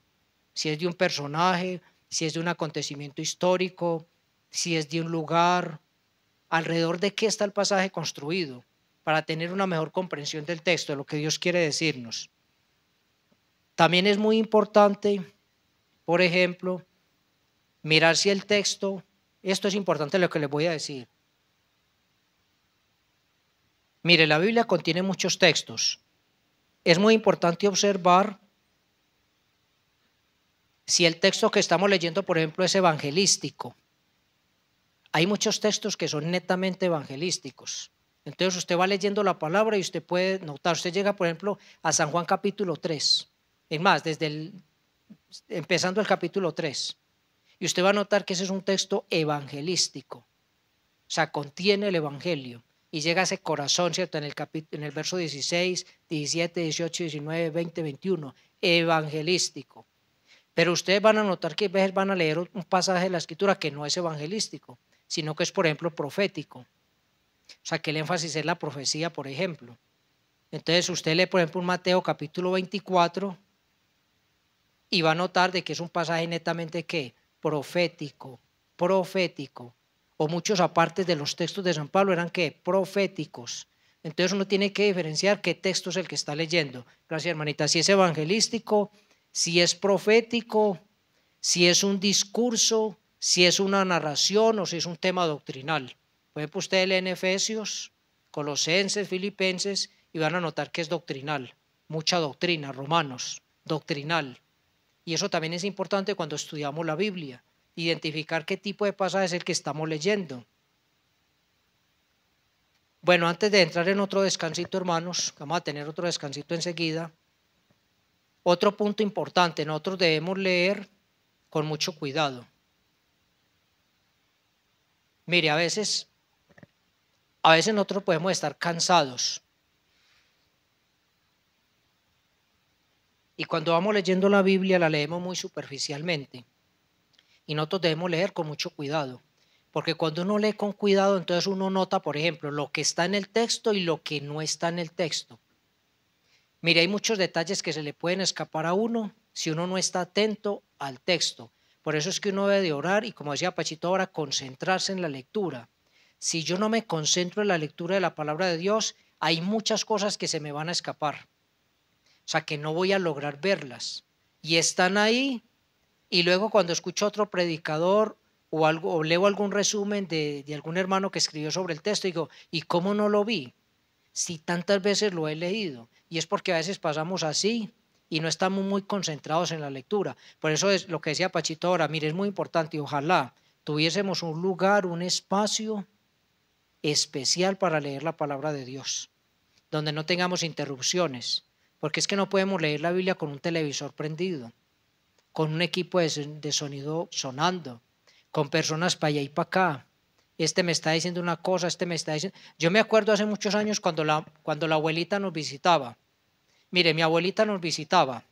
Si es de un personaje, si es de un acontecimiento histórico, si es de un lugar, alrededor de qué está el pasaje construido, para tener una mejor comprensión del texto, de lo que Dios quiere decirnos. También es muy importante, por ejemplo, mirar si el texto, esto es importante lo que les voy a decir. Mire, la Biblia contiene muchos textos. Es muy importante observar si el texto que estamos leyendo, por ejemplo, es evangelístico. Hay muchos textos que son netamente evangelísticos. Entonces usted va leyendo la palabra y usted puede notar, usted llega, por ejemplo, a San Juan capítulo 3. Es más, empezando el capítulo 3. Y usted va a notar que ese es un texto evangelístico. O sea, contiene el evangelio. Y llega a ese corazón, ¿cierto? En el verso 16, 17, 18, 19, 20, 21. Evangelístico. Pero ustedes van a notar que a veces van a leer un pasaje de la Escritura que no es evangelístico, sino que es, por ejemplo, profético. O sea, que el énfasis es la profecía, por ejemplo. Entonces usted lee, por ejemplo, un Mateo capítulo 24 y va a notar de que es un pasaje netamente ¿qué? Profético. O muchos apartes de los textos de San Pablo eran ¿qué? Proféticos. Entonces uno tiene que diferenciar qué texto es el que está leyendo. Gracias, hermanita. Si es evangelístico, si es profético, si es un discurso, si es una narración o si es un tema doctrinal. Por ejemplo, ustedes leen Efesios, Colosenses, Filipenses y van a notar que es doctrinal. Mucha doctrina, Romanos, doctrinal. Y eso también es importante cuando estudiamos la Biblia, identificar qué tipo de pasaje es el que estamos leyendo. Bueno, antes de entrar en otro descansito, hermanos, vamos a tener otro descansito enseguida. Otro punto importante, nosotros debemos leer con mucho cuidado. Mire, a veces nosotros podemos estar cansados. Y cuando vamos leyendo la Biblia la leemos muy superficialmente. Y nosotros debemos leer con mucho cuidado. Porque cuando uno lee con cuidado, entonces uno nota, por ejemplo, lo que está en el texto y lo que no está en el texto. Mire, hay muchos detalles que se le pueden escapar a uno si uno no está atento al texto. Por eso es que uno debe de orar y, como decía Pachito ahora, concentrarse en la lectura. Si yo no me concentro en la lectura de la palabra de Dios, hay muchas cosas que se me van a escapar. O sea, que no voy a lograr verlas. Y están ahí, y luego cuando escucho a otro predicador o leo algún resumen de algún hermano que escribió sobre el texto, digo, ¿y cómo no lo vi? Si tantas veces lo he leído. Y es porque a veces pasamos así y no estamos muy concentrados en la lectura. Por eso es lo que decía Pachito ahora, mire, es muy importante y ojalá tuviésemos un lugar, un espacio especial para leer la palabra de Dios, donde no tengamos interrupciones, porque es que no podemos leer la Biblia con un televisor prendido, con un equipo de sonido sonando, con personas para allá y para acá. Este me está diciendo una cosa, este me está diciendo. Yo me acuerdo hace muchos años cuando la abuelita nos visitaba. Mire, mi abuelita nos visitaba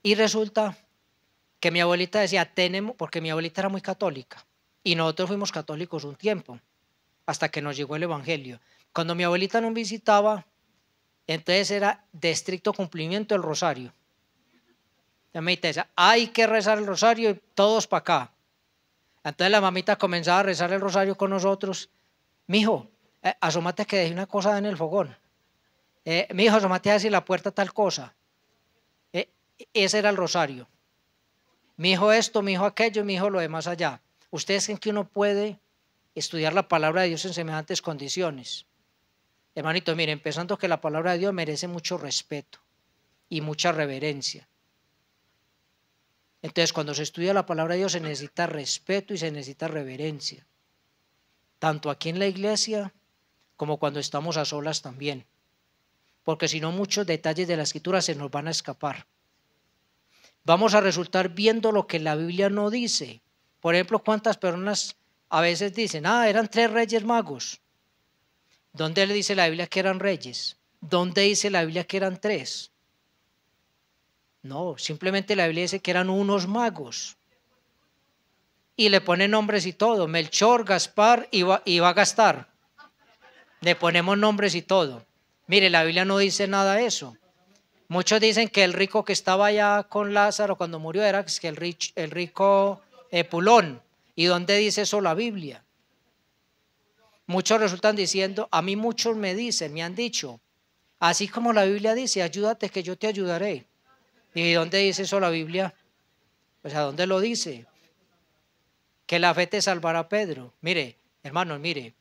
y resulta que mi abuelita decía, porque mi abuelita era muy católica y nosotros fuimos católicos un tiempo, hasta que nos llegó el evangelio. Cuando mi abuelita nos visitaba, Entonces era de estricto cumplimiento el rosario. La mamita decía, hay que rezar el rosario y todos para acá. Entonces la mamita comenzaba a rezar el rosario con nosotros. Mijo, asómate que dejé una cosa en el fogón. Mijo, asómate a decir la puerta tal cosa. Ese era el rosario. Mijo esto, mijo aquello, mijo lo demás allá. ¿Ustedes creen que uno puede estudiar la palabra de Dios en semejantes condiciones? Hermanito, mire, empezando que la palabra de Dios merece mucho respeto y mucha reverencia. Entonces, cuando se estudia la palabra de Dios se necesita respeto y se necesita reverencia. Tanto aquí en la iglesia como cuando estamos a solas también. Porque si no, muchos detalles de la escritura se nos van a escapar. Vamos a resultar viendo lo que la Biblia no dice. Por ejemplo, ¿cuántas personas a veces dicen, eran 3 reyes magos? ¿Dónde le dice la Biblia que eran reyes? ¿Dónde dice la Biblia que eran 3? No, simplemente la Biblia dice que eran unos magos. Y le pone nombres y todo, Melchor, Gaspar y va a gastar. Le ponemos nombres y todo. Mire, la Biblia no dice nada de eso. Muchos dicen que el rico que estaba allá con Lázaro cuando murió era que el rico Pulón. ¿Y dónde dice eso la Biblia? Muchos resultan diciendo, a mí muchos me han dicho, así como la Biblia dice, ayúdate que yo te ayudaré. ¿Y dónde dice eso la Biblia? Pues ¿a dónde lo dice? Que la fe te salvará, Pedro. Mire, hermanos, mire,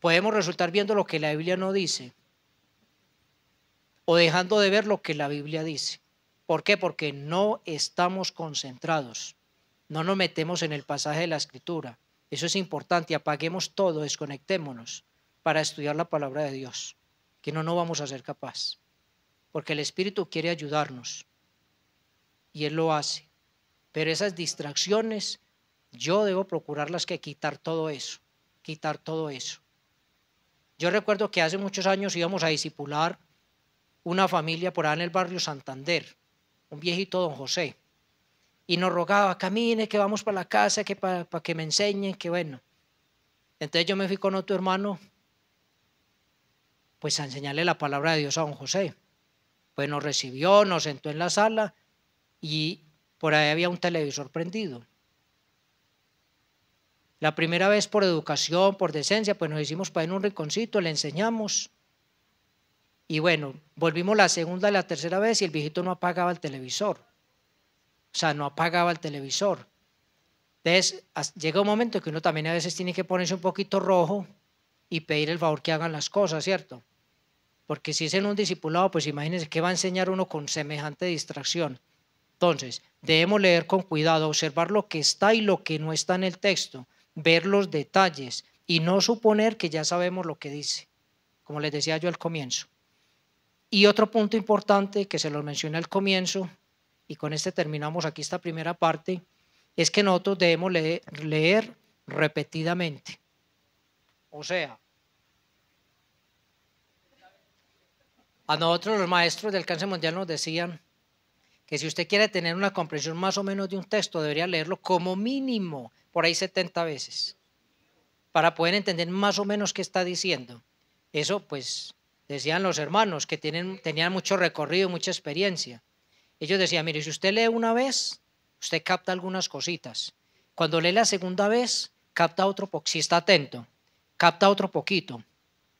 podemos resultar viendo lo que la Biblia no dice o dejando de ver lo que la Biblia dice. ¿Por qué? Porque no estamos concentrados, no nos metemos en el pasaje de la Escritura. Eso es importante, apaguemos todo, desconectémonos para estudiar la palabra de Dios, que no vamos a ser capaces. Porque el Espíritu quiere ayudarnos y Él lo hace. Pero esas distracciones, yo debo procurarlas que quitar todo eso. Yo recuerdo que hace muchos años íbamos a discipular una familia por allá en el barrio Santander, un viejito don José, y nos rogaba, camine, que vamos para la casa, que para que me enseñen, que bueno. Entonces yo me fui con otro hermano, pues a enseñarle la palabra de Dios a don José. Pues nos recibió, nos sentó en la sala y por ahí había un televisor prendido. La primera vez por educación, por decencia, pues nos hicimos para en un rinconcito, le enseñamos. Y bueno, volvimos la segunda y la tercera vez y el viejito no apagaba el televisor. O sea, no apagaba el televisor. Entonces, llega un momento que uno también a veces tiene que ponerse un poquito rojo y pedir el favor que hagan las cosas, ¿cierto? Porque si es en un discipulado, pues imagínense qué va a enseñar uno con semejante distracción. Entonces, debemos leer con cuidado, observar lo que está y lo que no está en el texto, ver los detalles y no suponer que ya sabemos lo que dice, como les decía yo al comienzo. Y otro punto importante que se los mencioné al comienzo, y con este terminamos aquí esta primera parte, es que nosotros debemos leer repetidamente. O sea, a nosotros los maestros del Alcance Mundial nos decían que si usted quiere tener una comprensión más o menos de un texto, debería leerlo como mínimo por ahí 70 veces, para poder entender más o menos qué está diciendo. Eso pues decían los hermanos que tenían mucho recorrido, mucha experiencia. Ellos decían, mire, si usted lee una vez, usted capta algunas cositas. Cuando lee la segunda vez, capta otro poco, si está atento, capta otro poquito.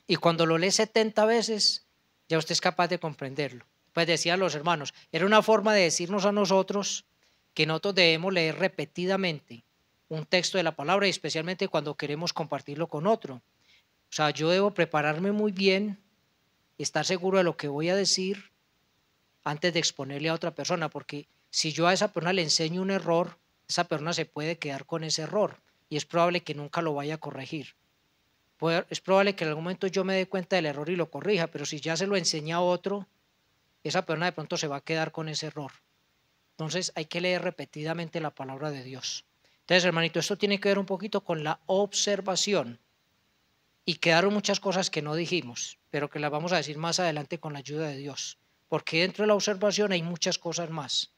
Y cuando lo lee 70 veces, ya usted es capaz de comprenderlo. Pues decían los hermanos, era una forma de decirnos a nosotros que nosotros debemos leer repetidamente un texto de la palabra y especialmente cuando queremos compartirlo con otro. O sea, yo debo prepararme muy bien, estar seguro de lo que voy a decir antes de exponerle a otra persona, porque si yo a esa persona le enseño un error, esa persona se puede quedar con ese error y es probable que nunca lo vaya a corregir. Es probable que en algún momento yo me dé cuenta del error y lo corrija, pero si ya se lo enseña a otro, esa persona de pronto se va a quedar con ese error. Entonces hay que leer repetidamente la palabra de Dios. Entonces, hermanito, esto tiene que ver un poquito con la observación. Y quedaron muchas cosas que no dijimos, pero que las vamos a decir más adelante con la ayuda de Dios. Porque dentro de la observación hay muchas cosas más.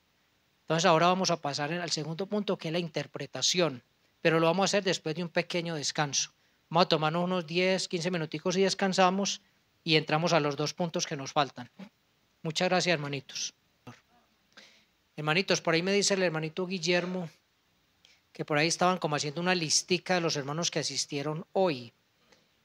Entonces ahora vamos a pasar al segundo punto, que es la interpretación. Pero lo vamos a hacer después de un pequeño descanso. Vamos a tomarnos unos 10, 15 minuticos y descansamos y entramos a los 2 puntos que nos faltan. Muchas gracias, hermanitos. Hermanitos, por ahí me dice el hermanito Guillermo que por ahí estaban como haciendo una listica de los hermanos que asistieron hoy.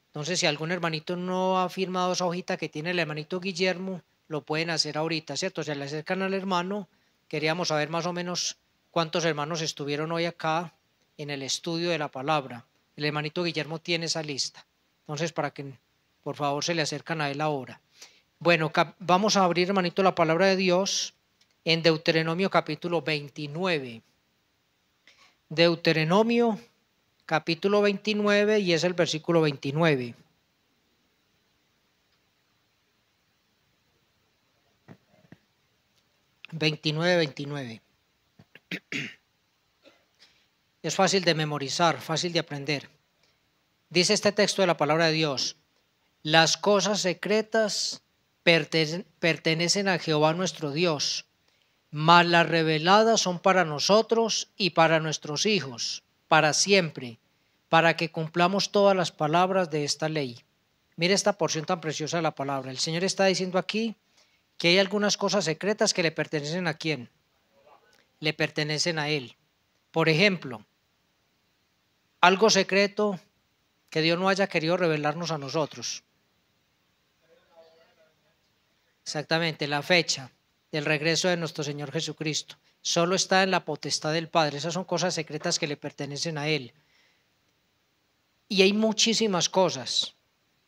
Entonces, si algún hermanito no ha firmado esa hojita que tiene el hermanito Guillermo, lo pueden hacer ahorita, ¿cierto? Se le acercan al hermano. Queríamos saber más o menos cuántos hermanos estuvieron hoy acá en el estudio de la palabra. El hermanito Guillermo tiene esa lista. Entonces, para que por favor se le acercan a él ahora. Bueno, vamos a abrir, hermanito, la palabra de Dios en Deuteronomio capítulo 29. Deuteronomio capítulo 29 y es el versículo 29. Es fácil de memorizar, fácil de aprender. Dice este texto de la palabra de Dios: las cosas secretas pertenecen a Jehová nuestro Dios, mas las reveladas son para nosotros y para nuestros hijos, para siempre, para que cumplamos todas las palabras de esta ley. Mire esta porción tan preciosa de la palabra. El Señor está diciendo aquí que hay algunas cosas secretas que le pertenecen ¿a quién? Le pertenecen a Él. Por ejemplo, algo secreto que Dios no haya querido revelarnos a nosotros. Exactamente, la fecha del regreso de nuestro Señor Jesucristo. Solo está en la potestad del Padre. Esas son cosas secretas que le pertenecen a Él. Y hay muchísimas cosas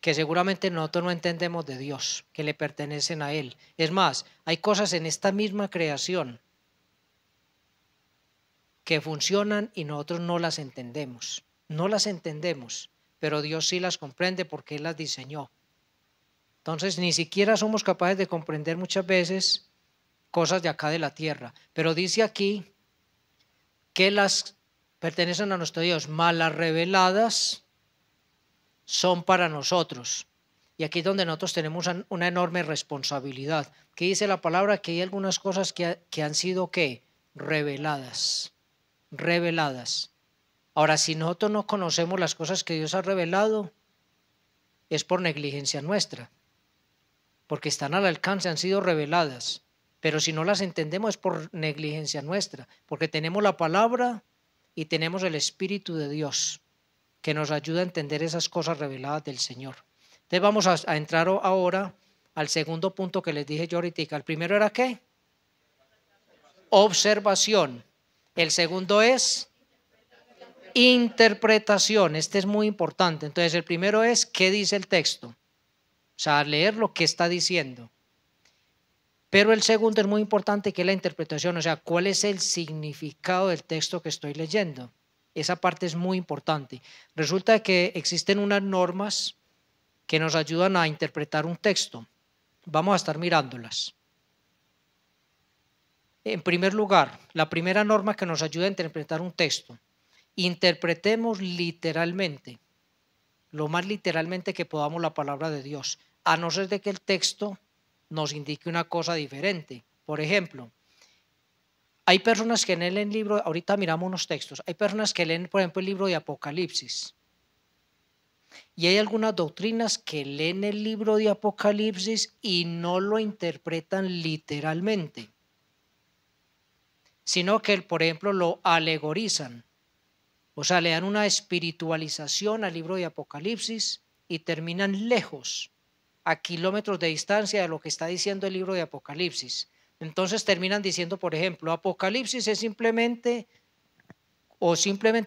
que seguramente nosotros no entendemos de Dios, que le pertenecen a Él. Es más, hay cosas en esta misma creación que funcionan y nosotros no las entendemos. No las entendemos, pero Dios sí las comprende porque Él las diseñó. Entonces, ni siquiera somos capaces de comprender muchas veces cosas de acá de la tierra. Pero dice aquí que las pertenecen a nuestro Dios, mas las reveladas son para nosotros. Y aquí es donde nosotros tenemos una enorme responsabilidad. Que dice la palabra que hay algunas cosas que han sido ¿qué? Reveladas. Reveladas. Ahora, si nosotros no conocemos las cosas que Dios ha revelado, es por negligencia nuestra. Porque están al alcance, han sido reveladas. Pero si no las entendemos es por negligencia nuestra. Porque tenemos la palabra y tenemos el Espíritu de Dios que nos ayuda a entender esas cosas reveladas del Señor. Entonces vamos a entrar ahora al segundo punto que les dije yo ahorita. El primero era ¿qué? Observación. El segundo es interpretación. Este es muy importante. Entonces el primero es ¿qué dice el texto? O sea, leer lo que está diciendo. Pero el segundo es muy importante, que es la interpretación. O sea, ¿cuál es el significado del texto que estoy leyendo? Esa parte es muy importante. Resulta que existen unas normas que nos ayudan a interpretar un texto. Vamos a estar mirándolas. En primer lugar, la primera norma que nos ayuda a interpretar un texto: interpretemos literalmente, lo más literalmente que podamos, la palabra de Dios, a no ser de que el texto nos indique una cosa diferente. Por ejemplo, hay personas que leen el libro, ahorita miramos unos textos, hay personas que leen, por ejemplo, el libro de Apocalipsis. Y hay algunas doctrinas que leen el libro de Apocalipsis y no lo interpretan literalmente, sino que, por ejemplo, lo alegorizan. O sea, le dan una espiritualización al libro de Apocalipsis y terminan lejos, a kilómetros de distancia de lo que está diciendo el libro de Apocalipsis. Entonces terminan diciendo, por ejemplo, Apocalipsis es simplemente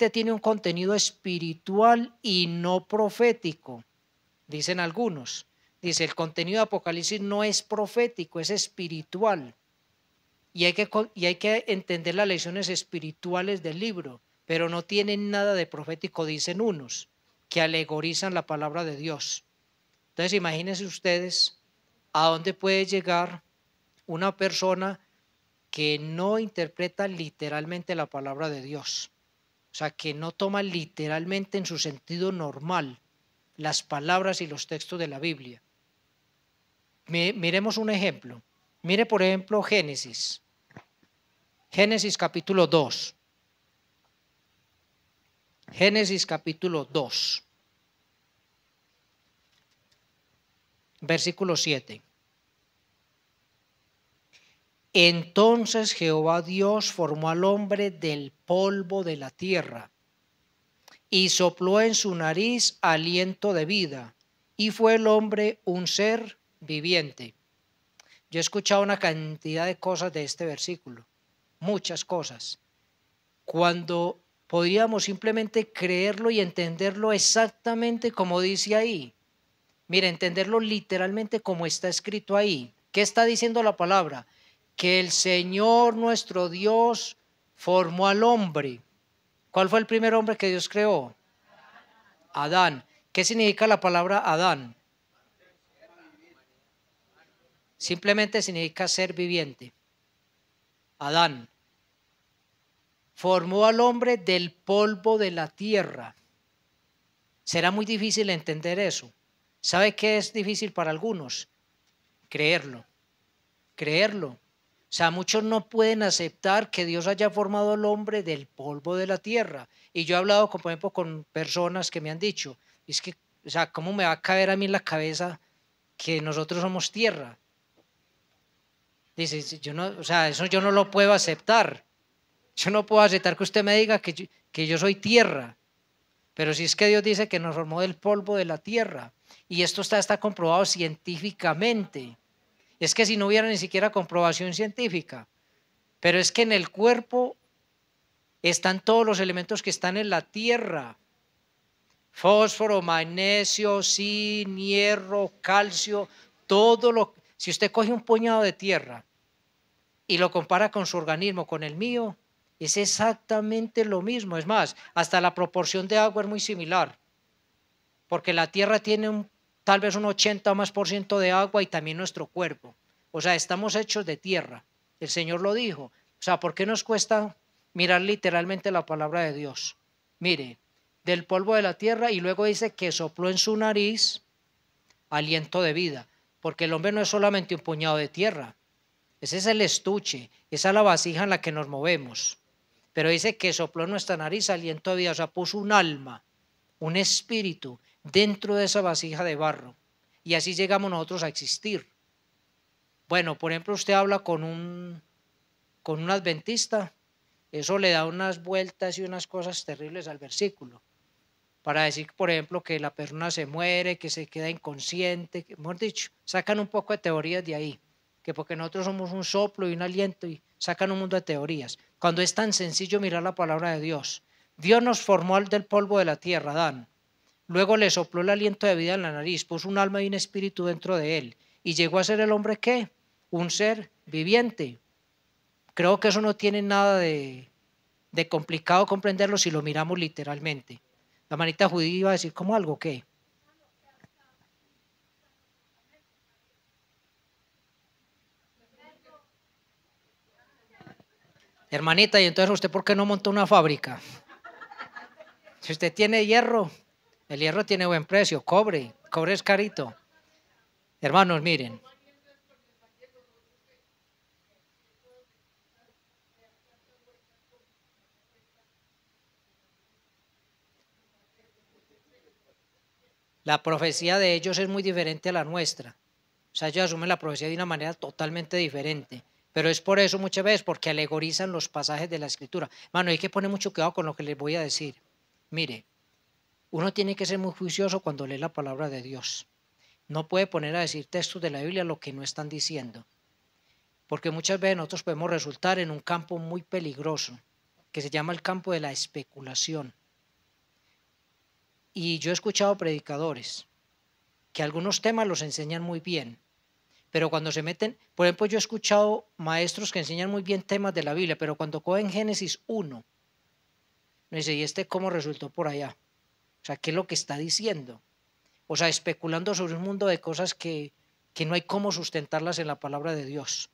tiene un contenido espiritual y no profético, dicen algunos. Dice, el contenido de Apocalipsis no es profético, es espiritual. Y hay que entender las lecciones espirituales del libro, pero no tienen nada de profético, dicen unos, que alegorizan la palabra de Dios. Entonces imagínense ustedes a dónde puede llegar una persona que no interpreta literalmente la palabra de Dios. O sea, que no toma literalmente en su sentido normal las palabras y los textos de la Biblia. Miremos un ejemplo. Mire, por ejemplo, Génesis. Génesis capítulo 2. Génesis capítulo 2. Versículo 7. Entonces Jehová Dios formó al hombre del polvo de la tierra y sopló en su nariz aliento de vida, y fue el hombre un ser viviente. Yo he escuchado una cantidad de cosas de este versículo, muchas cosas, cuando podríamos simplemente creerlo y entenderlo exactamente como dice ahí. Mira, entenderlo literalmente como está escrito ahí. ¿Qué está diciendo la palabra? Que el Señor nuestro Dios formó al hombre. ¿Cuál fue el primer hombre que Dios creó? Adán. ¿Qué significa la palabra Adán? Simplemente significa ser viviente. Adán formó al hombre del polvo de la tierra. Será muy difícil entender eso. ¿Sabe qué es difícil para algunos? Creerlo. Creerlo. O sea, muchos no pueden aceptar que Dios haya formado al hombre del polvo de la tierra. Y yo he hablado, por ejemplo, con personas que me han dicho, es que, o sea, ¿cómo me va a caber a mí en la cabeza que nosotros somos tierra? Dice, yo no, o sea, eso yo no lo puedo aceptar. Yo no puedo aceptar que usted me diga que yo soy tierra. Pero si es que Dios dice que nos formó del polvo de la tierra. Y esto está comprobado científicamente. Es que si no hubiera ni siquiera comprobación científica. Pero es que en el cuerpo están todos los elementos que están en la tierra. Fósforo, magnesio, zinc, hierro, calcio, todo lo. Si usted coge un puñado de tierra y lo compara con su organismo, con el mío, es exactamente lo mismo. Es más, hasta la proporción de agua es muy similar, porque la tierra tiene tal vez un 80 o más por ciento de agua y también nuestro cuerpo. O sea, estamos hechos de tierra. El Señor lo dijo. O sea, ¿por qué nos cuesta mirar literalmente la palabra de Dios? Mire, del polvo de la tierra, y luego dice que sopló en su nariz aliento de vida, porque el hombre no es solamente un puñado de tierra. Ese es el estuche, esa es la vasija en la que nos movemos. Pero dice que sopló en nuestra nariz aliento de vida, o sea, puso un alma, un espíritu dentro de esa vasija de barro. Y así llegamos nosotros a existir. Bueno, por ejemplo, usted habla con un adventista, eso le da unas vueltas y unas cosas terribles al versículo. Para decir, por ejemplo, que la persona se muere, que se queda inconsciente, que, hemos dicho, sacan un poco de teorías de ahí, que porque nosotros somos un soplo y un aliento y sacan un mundo de teorías. Cuando es tan sencillo mirar la palabra de Dios. Dios nos formó del polvo de la tierra, Adán. Luego le sopló el aliento de vida en la nariz, puso un alma y un espíritu dentro de él. Y llegó a ser el hombre, ¿qué? Un ser viviente. Creo que eso no tiene nada de complicado comprenderlo si lo miramos literalmente. La manita judía iba a decir como algo, ¿qué? Hermanita, ¿y entonces usted por qué no montó una fábrica? Si usted tiene hierro, el hierro tiene buen precio, cobre es carito. Hermanos, miren. La profecía de ellos es muy diferente a la nuestra. O sea, ellos asumen la profecía de una manera totalmente diferente. Pero es por eso muchas veces, porque alegorizan los pasajes de la Escritura. Mano, hay que poner mucho cuidado con lo que les voy a decir. Mire, uno tiene que ser muy juicioso cuando lee la palabra de Dios. No puede poner a decir textos de la Biblia lo que no están diciendo. Porque muchas veces nosotros podemos resultar en un campo muy peligroso, que se llama el campo de la especulación. Y yo he escuchado predicadores que algunos temas los enseñan muy bien, pero cuando se meten, por ejemplo, yo he escuchado maestros que enseñan muy bien temas de la Biblia, pero cuando cogen Génesis 1, me dice, ¿y este cómo resultó por allá? O sea, ¿qué es lo que está diciendo? O sea, especulando sobre un mundo de cosas que no hay cómo sustentarlas en la palabra de Dios.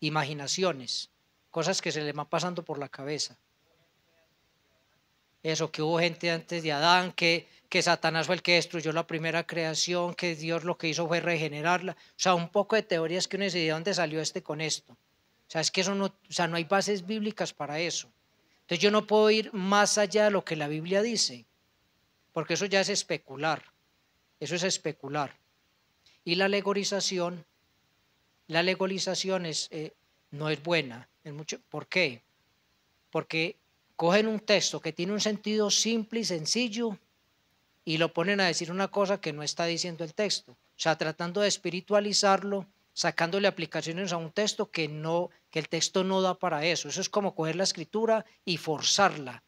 Imaginaciones, cosas que se le van pasando por la cabeza. Eso, que hubo gente antes de Adán, que Satanás fue el que destruyó la primera creación, que Dios lo que hizo fue regenerarla. O sea, un poco de teorías que uno dice, ¿de dónde salió con esto? O sea, es que eso no, o sea, no hay bases bíblicas para eso. Entonces yo no puedo ir más allá de lo que la Biblia dice, porque eso ya es especular. Eso es especular. Y la legalización no es buena. ¿Por qué? Porque cogen un texto que tiene un sentido simple y sencillo y lo ponen a decir una cosa que no está diciendo el texto. O sea, tratando de espiritualizarlo, sacándole aplicaciones a un texto que el texto no da para eso. Eso es como coger la escritura y forzarla.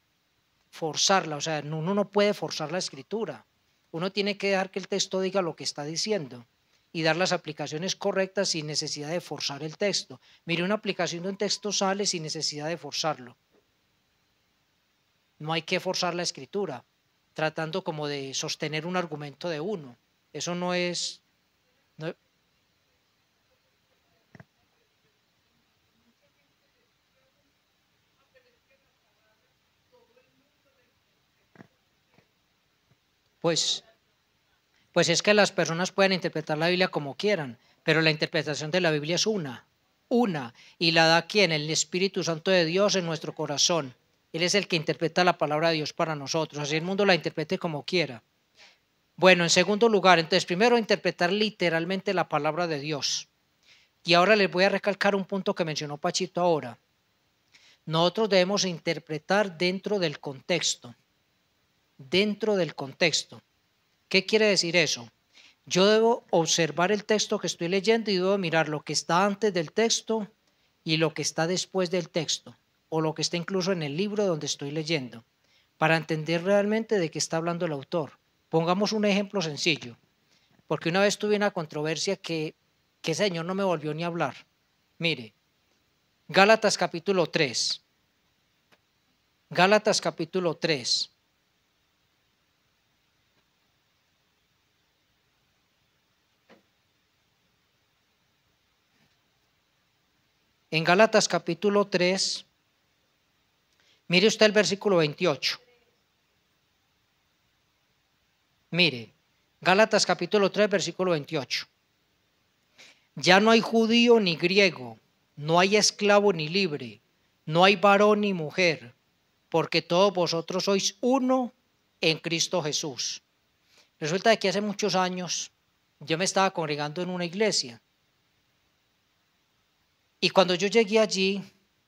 O sea, uno no puede forzar la escritura. Uno tiene que dejar que el texto diga lo que está diciendo y dar las aplicaciones correctas sin necesidad de forzar el texto. Mire, una aplicación de un texto sale sin necesidad de forzarlo. No hay que forzar la escritura, tratando como de sostener un argumento de uno. Eso no es... Pues es que las personas pueden interpretar la Biblia como quieran, pero la interpretación de la Biblia es una, y la da ¿quién? El Espíritu Santo de Dios en nuestro corazón. Él es el que interpreta la palabra de Dios para nosotros, así el mundo la interprete como quiera. Bueno, en segundo lugar, entonces primero interpretar literalmente la palabra de Dios. Y ahora les voy a recalcar un punto que mencionó Pachito ahora. Nosotros debemos interpretar dentro del contexto. Dentro del contexto. ¿Qué quiere decir eso? Yo debo observar el texto que estoy leyendo y debo mirar lo que está antes del texto y lo que está después del texto, o lo que está incluso en el libro donde estoy leyendo, para entender realmente de qué está hablando el autor. Pongamos un ejemplo sencillo, porque una vez tuve una controversia que ese señor no me volvió ni a hablar. Mire, Gálatas capítulo 3. Gálatas capítulo 3. En Gálatas capítulo 3, mire usted el versículo 28. Mire, Gálatas capítulo 3, versículo 28. Ya no hay judío ni griego, no hay esclavo ni libre, no hay varón ni mujer, porque todos vosotros sois uno en Cristo Jesús. Resulta que hace muchos años yo me estaba congregando en una iglesia. Y cuando yo llegué allí,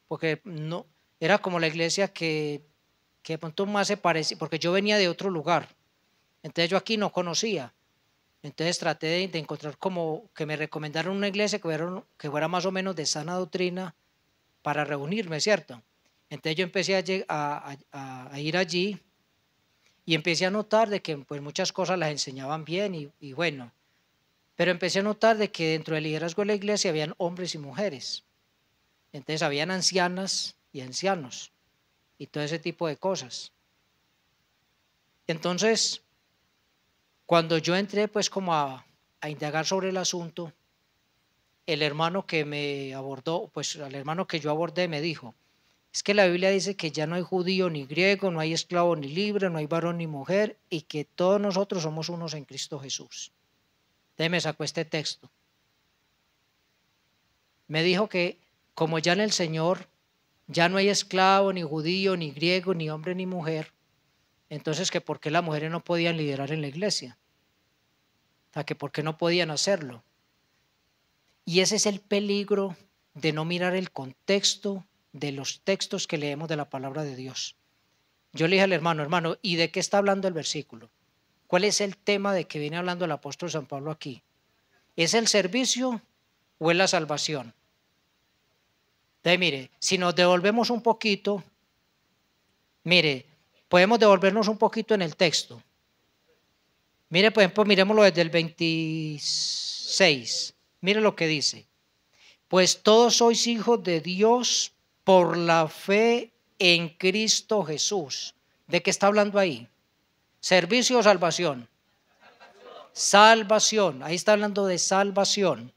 porque no era como la iglesia que de pronto más se parecía, porque yo venía de otro lugar, entonces yo aquí no conocía, entonces traté de encontrar como que me recomendaron una iglesia que fuera más o menos de sana doctrina para reunirme, ¿cierto? Entonces yo empecé a ir allí y empecé a notar de que pues muchas cosas las enseñaban bien y bueno, pero empecé a notar de que dentro del liderazgo de la iglesia habían hombres y mujeres. Entonces habían ancianas y ancianos y todo ese tipo de cosas. Entonces, cuando yo entré pues como a indagar sobre el asunto, el hermano que me abordó, pues al hermano que yo abordé me dijo, es que la Biblia dice que ya no hay judío ni griego, no hay esclavo ni libre, no hay varón ni mujer y que todos nosotros somos unos en Cristo Jesús. Entonces me sacó este texto. Me dijo que como ya en el Señor ya no hay esclavo, ni judío, ni griego, ni hombre, ni mujer, entonces que por qué las mujeres no podían liderar en la iglesia, o sea, que por qué no podían hacerlo. Y ese es el peligro de no mirar el contexto de los textos que leemos de la palabra de Dios. Yo le dije al hermano, ¿y de qué está hablando el versículo? ¿Cuál es el tema de que viene hablando el apóstol San Pablo aquí? ¿Es el servicio o es la salvación? Entonces, mire, si nos devolvemos un poquito, mire, podemos devolvernos un poquito en el texto. Mire, por ejemplo, miremoslo desde el 26. Mire lo que dice. Pues todos sois hijos de Dios por la fe en Cristo Jesús. ¿De qué está hablando ahí? ¿Servicio o salvación? Salvación. Ahí está hablando de salvación.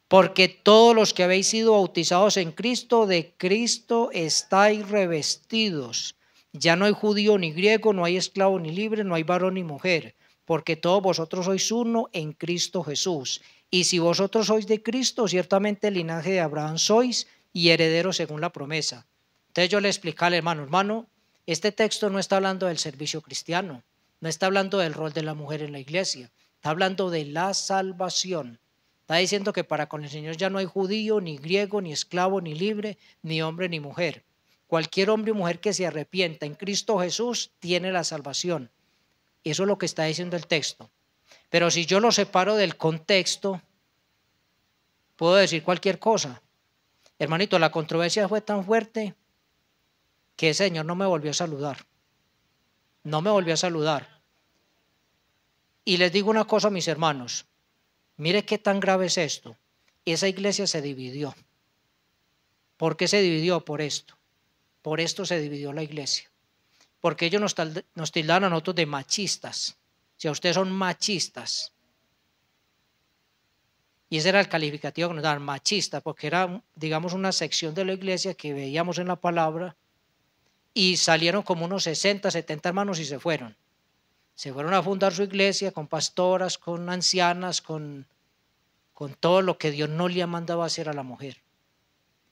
Porque todos los que habéis sido bautizados en Cristo, de Cristo estáis revestidos. Ya no hay judío ni griego, no hay esclavo ni libre, no hay varón ni mujer, porque todos vosotros sois uno en Cristo Jesús. Y si vosotros sois de Cristo, ciertamente el linaje de Abraham sois y herederos según la promesa. Entonces yo le expliqué al hermano, este texto no está hablando del servicio cristiano, no está hablando del rol de la mujer en la iglesia, Está hablando de la salvación. Está diciendo que para con el Señor ya no hay judío, ni griego, ni esclavo, ni libre, ni hombre, ni mujer. Cualquier hombre o mujer que se arrepienta en Cristo Jesús tiene la salvación. Eso es lo que está diciendo el texto. Pero si yo lo separo del contexto, puedo decir cualquier cosa. Hermanito, la controversia fue tan fuerte que el Señor no me volvió a saludar. No me volvió a saludar. Y les digo una cosa, mis hermanos. Mire qué tan grave es esto. Esa iglesia se dividió. ¿Por qué se dividió? Por esto. Por esto se dividió la iglesia. Porque ellos nos tildaban a nosotros de machistas. Si a ustedes son machistas. Y ese era el calificativo que nos daban, machista, porque era, digamos, una sección de la iglesia que veíamos en la palabra y salieron como unos 60, 70 hermanos y se fueron. Se fueron a fundar su iglesia con pastoras, con ancianas, con todo lo que Dios no le ha mandado a hacer a la mujer.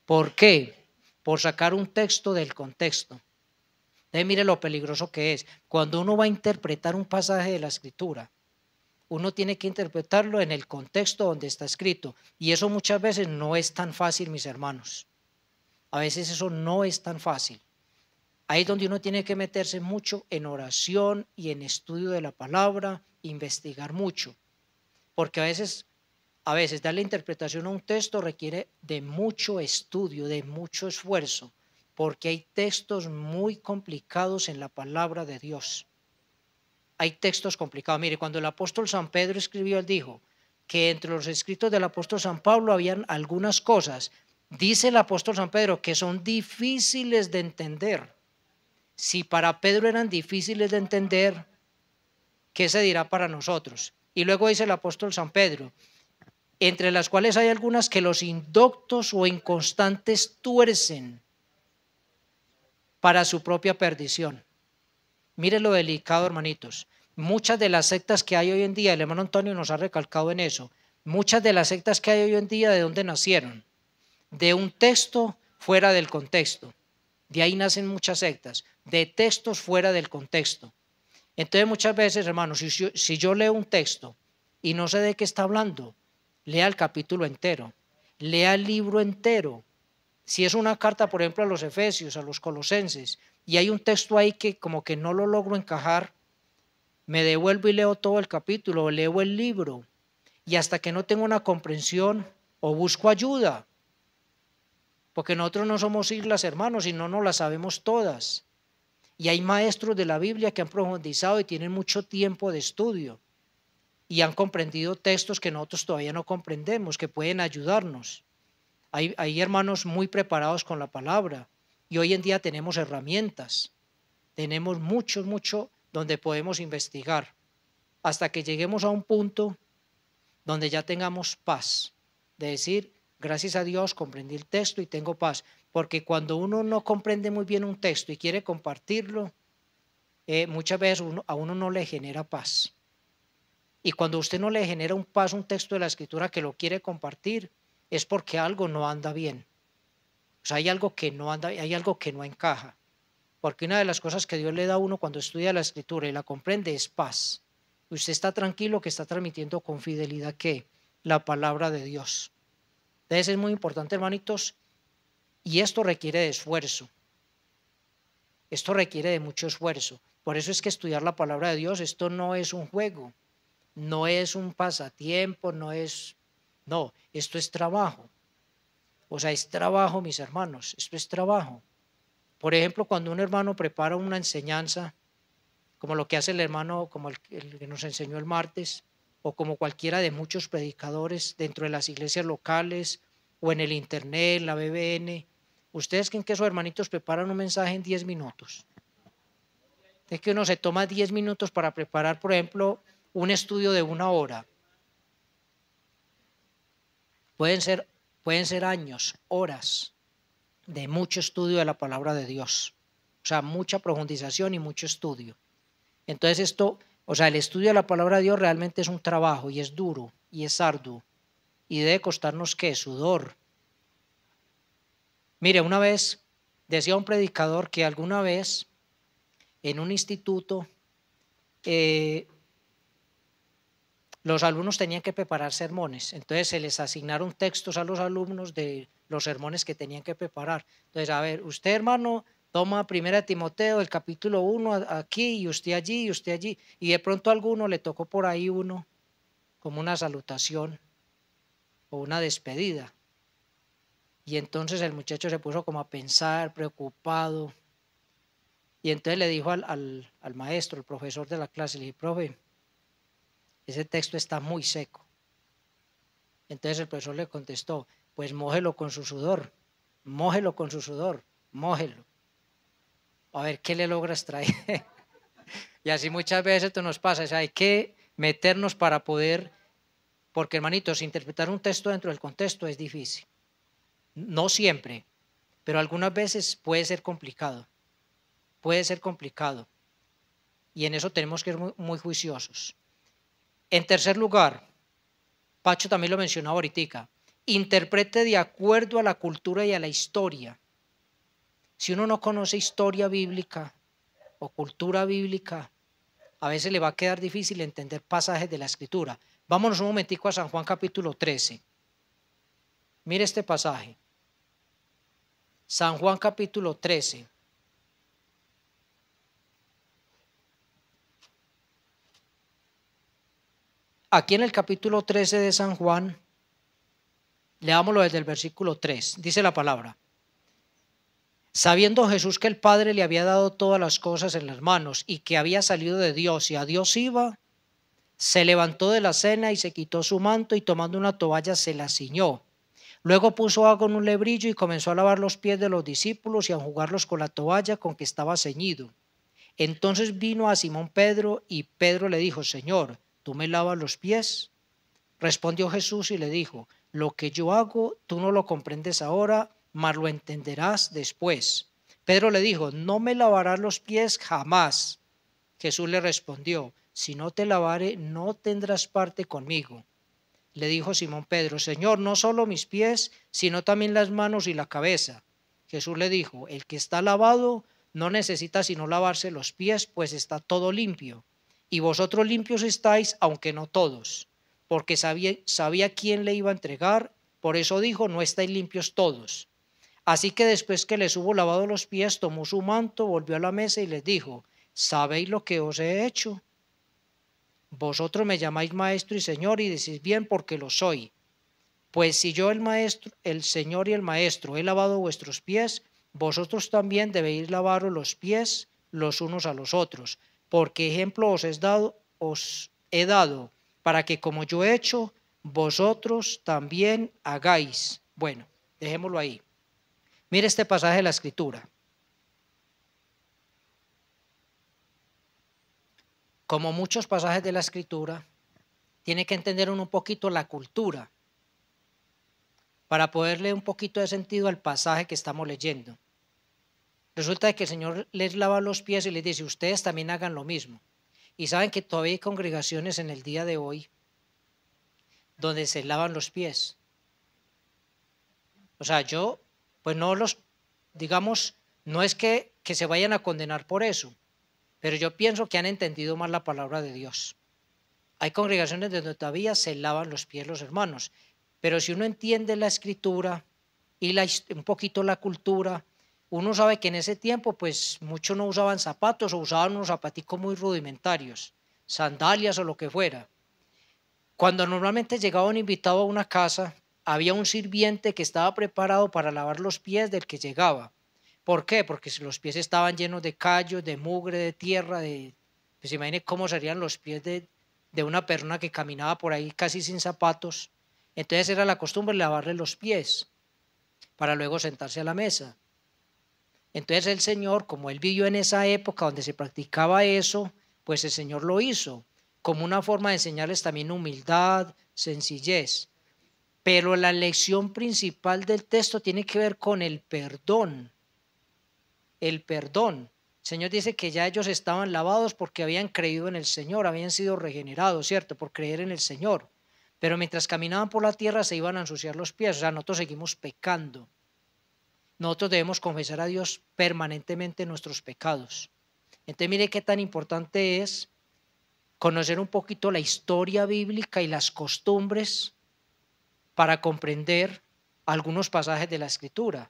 ¿Por qué? Por sacar un texto del contexto. Entonces mire lo peligroso que es. Cuando uno va a interpretar un pasaje de la Escritura, uno tiene que interpretarlo en el contexto donde está escrito. Y eso muchas veces no es tan fácil, mis hermanos. A veces eso no es tan fácil. Ahí es donde uno tiene que meterse mucho en oración y en estudio de la palabra, investigar mucho. Porque a veces darle interpretación a un texto requiere de mucho estudio, de mucho esfuerzo, porque hay textos muy complicados en la palabra de Dios. Hay textos complicados. Mire, cuando el apóstol San Pedro escribió, él dijo que entre los escritos del apóstol San Pablo habían algunas cosas, dice el apóstol San Pedro, que son difíciles de entender. Si para Pedro eran difíciles de entender, ¿qué se dirá para nosotros? Y luego dice el apóstol San Pedro, entre las cuales hay algunas que los indoctos o inconstantes tuercen para su propia perdición. Mire lo delicado, hermanitos. Muchas de las sectas que hay hoy en día, el hermano Antonio nos ha recalcado en eso, muchas de las sectas que hay hoy en día, ¿de dónde nacieron? De un texto fuera del contexto. De ahí nacen muchas sectas, de textos fuera del contexto. Entonces muchas veces, hermanos, si yo leo un texto y no sé de qué está hablando, lea el capítulo entero, lea el libro entero. Si es una carta, por ejemplo, a los Efesios, a los Colosenses, y hay un texto ahí que como que no lo logro encajar, me devuelvo y leo todo el capítulo, o leo el libro, y hasta que no tengo una comprensión, o busco ayuda, porque nosotros no somos islas, hermanos, y no nos las sabemos todas. Y hay maestros de la Biblia que han profundizado y tienen mucho tiempo de estudio, y han comprendido textos que nosotros todavía no comprendemos, que pueden ayudarnos. Hay hermanos muy preparados con la palabra y hoy en día tenemos herramientas, tenemos mucho donde podemos investigar hasta que lleguemos a un punto donde ya tengamos paz, de decir, gracias a Dios comprendí el texto y tengo paz, porque cuando uno no comprende muy bien un texto y quiere compartirlo, muchas veces a uno no le genera paz. Y cuando a usted no le genera un paz, un texto de la Escritura que lo quiere compartir, es porque algo no anda bien. O sea, hay algo que no anda, hay algo que no encaja. Porque una de las cosas que Dios le da a uno cuando estudia la Escritura y la comprende es paz. Usted está tranquilo que está transmitiendo con fidelidad ¿qué? La palabra de Dios. Entonces es muy importante, hermanitos, y esto requiere de esfuerzo. Esto requiere de mucho esfuerzo. Por eso es que estudiar la palabra de Dios, esto no es un juego, no es un pasatiempo, no, esto es trabajo. O sea, es trabajo, mis hermanos, esto es trabajo. Por ejemplo, cuando un hermano prepara una enseñanza, como lo que hace el hermano, como el que nos enseñó el martes, o como cualquiera de muchos predicadores dentro de las iglesias locales, o en el internet, la BBN, ¿ustedes creen que esos hermanitos preparan un mensaje en 10 minutos? Es que uno se toma 10 minutos para preparar, por ejemplo, un estudio de 1 hora. Pueden ser años, horas de mucho estudio de la palabra de Dios. O sea, mucha profundización y mucho estudio. Entonces el estudio de la palabra de Dios realmente es un trabajo y es duro y es arduo. Y debe costarnos ¿qué? Sudor. Mire, una vez decía un predicador que alguna vez en un instituto los alumnos tenían que preparar sermones, entonces se les asignaron textos a los alumnos de los sermones que tenían que preparar. Entonces, a ver, usted hermano, toma 1 Timoteo, el capítulo 1 aquí, y usted allí, y usted allí, y de pronto a alguno le tocó por ahí uno, como una salutación o una despedida. Y entonces el muchacho se puso como a pensar, preocupado, y entonces le dijo al maestro, el profesor de la clase, le dije, profe, ese texto está muy seco. Entonces el profesor le contestó, pues mójelo con su sudor, mójelo con su sudor, mójelo. A ver qué le logra extraer. Y así muchas veces esto nos pasa, o sea, hay que meternos para poder, porque hermanitos, interpretar un texto dentro del contexto es difícil. No siempre, pero algunas veces puede ser complicado. Puede ser complicado. Y en eso tenemos que ser muy, muy juiciosos. En tercer lugar, Pacho también lo mencionaba ahorita, interprete de acuerdo a la cultura y a la historia. Si uno no conoce historia bíblica o cultura bíblica, a veces le va a quedar difícil entender pasajes de la Escritura. Vámonos un momentico a San Juan capítulo 13. Mire este pasaje. San Juan capítulo 13. Aquí en el capítulo 13 de San Juan, leámoslo desde el versículo 3, dice la palabra. Sabiendo Jesús que el Padre le había dado todas las cosas en las manos y que había salido de Dios y a Dios iba, se levantó de la cena y se quitó su manto y tomando una toalla se la ciñó. Luego puso agua en un lebrillo y comenzó a lavar los pies de los discípulos y a enjugarlos con la toalla con que estaba ceñido. Entonces vino a Simón Pedro y Pedro le dijo, Señor, ¿tú me lavas los pies? Respondió Jesús y le dijo, lo que yo hago tú no lo comprendes ahora, mas lo entenderás después. Pedro le dijo, no me lavarás los pies jamás. Jesús le respondió, si no te lavare, no tendrás parte conmigo. Le dijo Simón Pedro, Señor, no solo mis pies, sino también las manos y la cabeza. Jesús le dijo, el que está lavado no necesita sino lavarse los pies, pues está todo limpio. Y vosotros limpios estáis, aunque no todos, porque sabía quién le iba a entregar, por eso dijo, no estáis limpios todos. Así que después que les hubo lavado los pies, tomó su manto, volvió a la mesa y les dijo, ¿sabéis lo que os he hecho? Vosotros me llamáis maestro y señor y decís bien porque lo soy. Pues si yo el maestro, el señor y el maestro he lavado vuestros pies, vosotros también debéis lavaros los pies los unos a los otros, porque ejemplo os he dado para que como yo he hecho, vosotros también hagáis. Bueno, dejémoslo ahí. Mire este pasaje de la Escritura. Como muchos pasajes de la Escritura, tiene que entender uno un poquito la cultura para poderle un poquito de sentido al pasaje que estamos leyendo. Resulta que el Señor les lava los pies y les dice, ustedes también hagan lo mismo. Y saben que todavía hay congregaciones en el día de hoy donde se lavan los pies. O sea, yo, pues no los, digamos, no es que se vayan a condenar por eso, pero yo pienso que han entendido mal la palabra de Dios. Hay congregaciones donde todavía se lavan los pies los hermanos, pero si uno entiende la Escritura y un poquito la cultura, uno sabe que en ese tiempo pues muchos no usaban zapatos o usaban unos zapaticos muy rudimentarios, sandalias o lo que fuera. Cuando normalmente llegaba un invitado a una casa, había un sirviente que estaba preparado para lavar los pies del que llegaba. ¿Por qué? Porque si los pies estaban llenos de callos, de mugre, de tierra, pues imagine cómo serían los pies de una persona que caminaba por ahí casi sin zapatos. Entonces era la costumbre lavarle los pies para luego sentarse a la mesa. Entonces el Señor, como Él vivió en esa época donde se practicaba eso, pues el Señor lo hizo como una forma de enseñarles también humildad, sencillez. Pero la lección principal del texto tiene que ver con el perdón. El perdón. El Señor dice que ya ellos estaban lavados porque habían creído en el Señor, habían sido regenerados, ¿cierto? Por creer en el Señor. Pero mientras caminaban por la tierra se iban a ensuciar los pies, o sea, nosotros seguimos pecando. Nosotros debemos confesar a Dios permanentemente nuestros pecados. Entonces mire qué tan importante es conocer un poquito la historia bíblica y las costumbres para comprender algunos pasajes de la Escritura.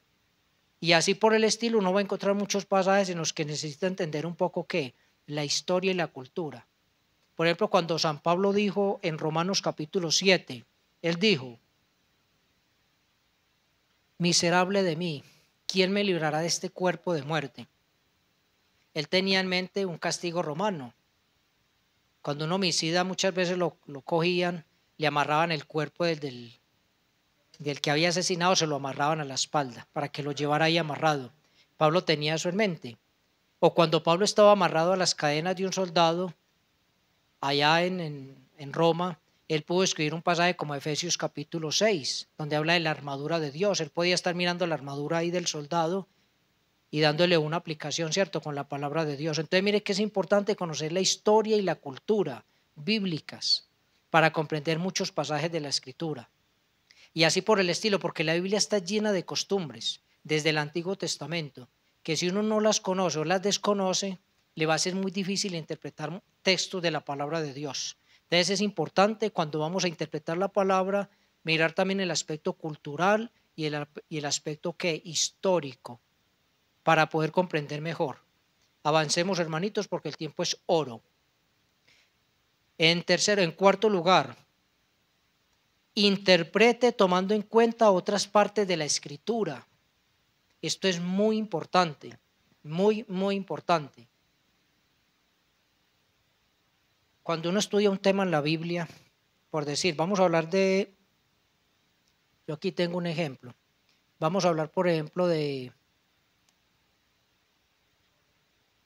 Y así por el estilo uno va a encontrar muchos pasajes en los que necesita entender un poco qué, la historia y la cultura. Por ejemplo, cuando San Pablo dijo en Romanos capítulo 7, él dijo: miserable de mí, ¿quién me librará de este cuerpo de muerte? Él tenía en mente un castigo romano. Cuando un homicida muchas veces lo cogían, le amarraban el cuerpo del que había asesinado, se lo amarraban a la espalda para que lo llevara ahí amarrado. Pablo tenía eso en mente. O cuando Pablo estaba amarrado a las cadenas de un soldado allá en Roma, él pudo escribir un pasaje como Efesios capítulo 6, donde habla de la armadura de Dios. Él podía estar mirando la armadura ahí del soldado y dándole una aplicación, ¿cierto?, con la palabra de Dios. Entonces mire que es importante conocer la historia y la cultura bíblicas para comprender muchos pasajes de la Escritura. Y así por el estilo, porque la Biblia está llena de costumbres desde el Antiguo Testamento, que si uno no las conoce o las desconoce, le va a ser muy difícil interpretar textos de la palabra de Dios. Entonces es importante cuando vamos a interpretar la palabra, mirar también el aspecto cultural y el aspecto histórico, para poder comprender mejor. Avancemos, hermanitos, porque el tiempo es oro. En cuarto lugar, interprete tomando en cuenta otras partes de la Escritura. Esto es muy importante, muy, muy importante. Cuando uno estudia un tema en la Biblia, por decir, vamos a hablar yo aquí tengo un ejemplo. Vamos a hablar, por ejemplo,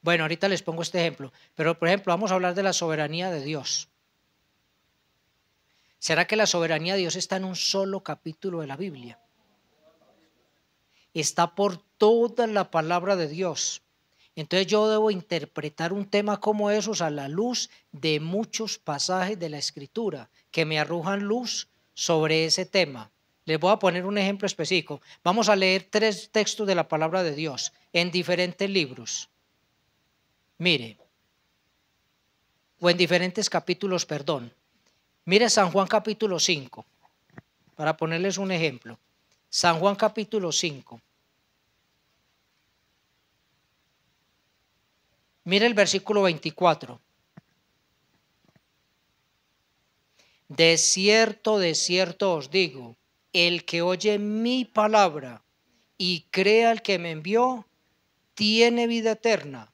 bueno, ahorita les pongo este ejemplo, pero por ejemplo, vamos a hablar de la soberanía de Dios. ¿Será que la soberanía de Dios está en un solo capítulo de la Biblia? Está por toda la palabra de Dios. Entonces yo debo interpretar un tema como esos a la luz de muchos pasajes de la Escritura que me arrojan luz sobre ese tema. Les voy a poner un ejemplo específico. Vamos a leer 3 textos de la palabra de Dios en diferentes libros. Mire, o en diferentes capítulos, perdón. Mire San Juan capítulo 5, para ponerles un ejemplo. San Juan capítulo 5. Mire el versículo 24. De cierto os digo, el que oye mi palabra y crea al que me envió, tiene vida eterna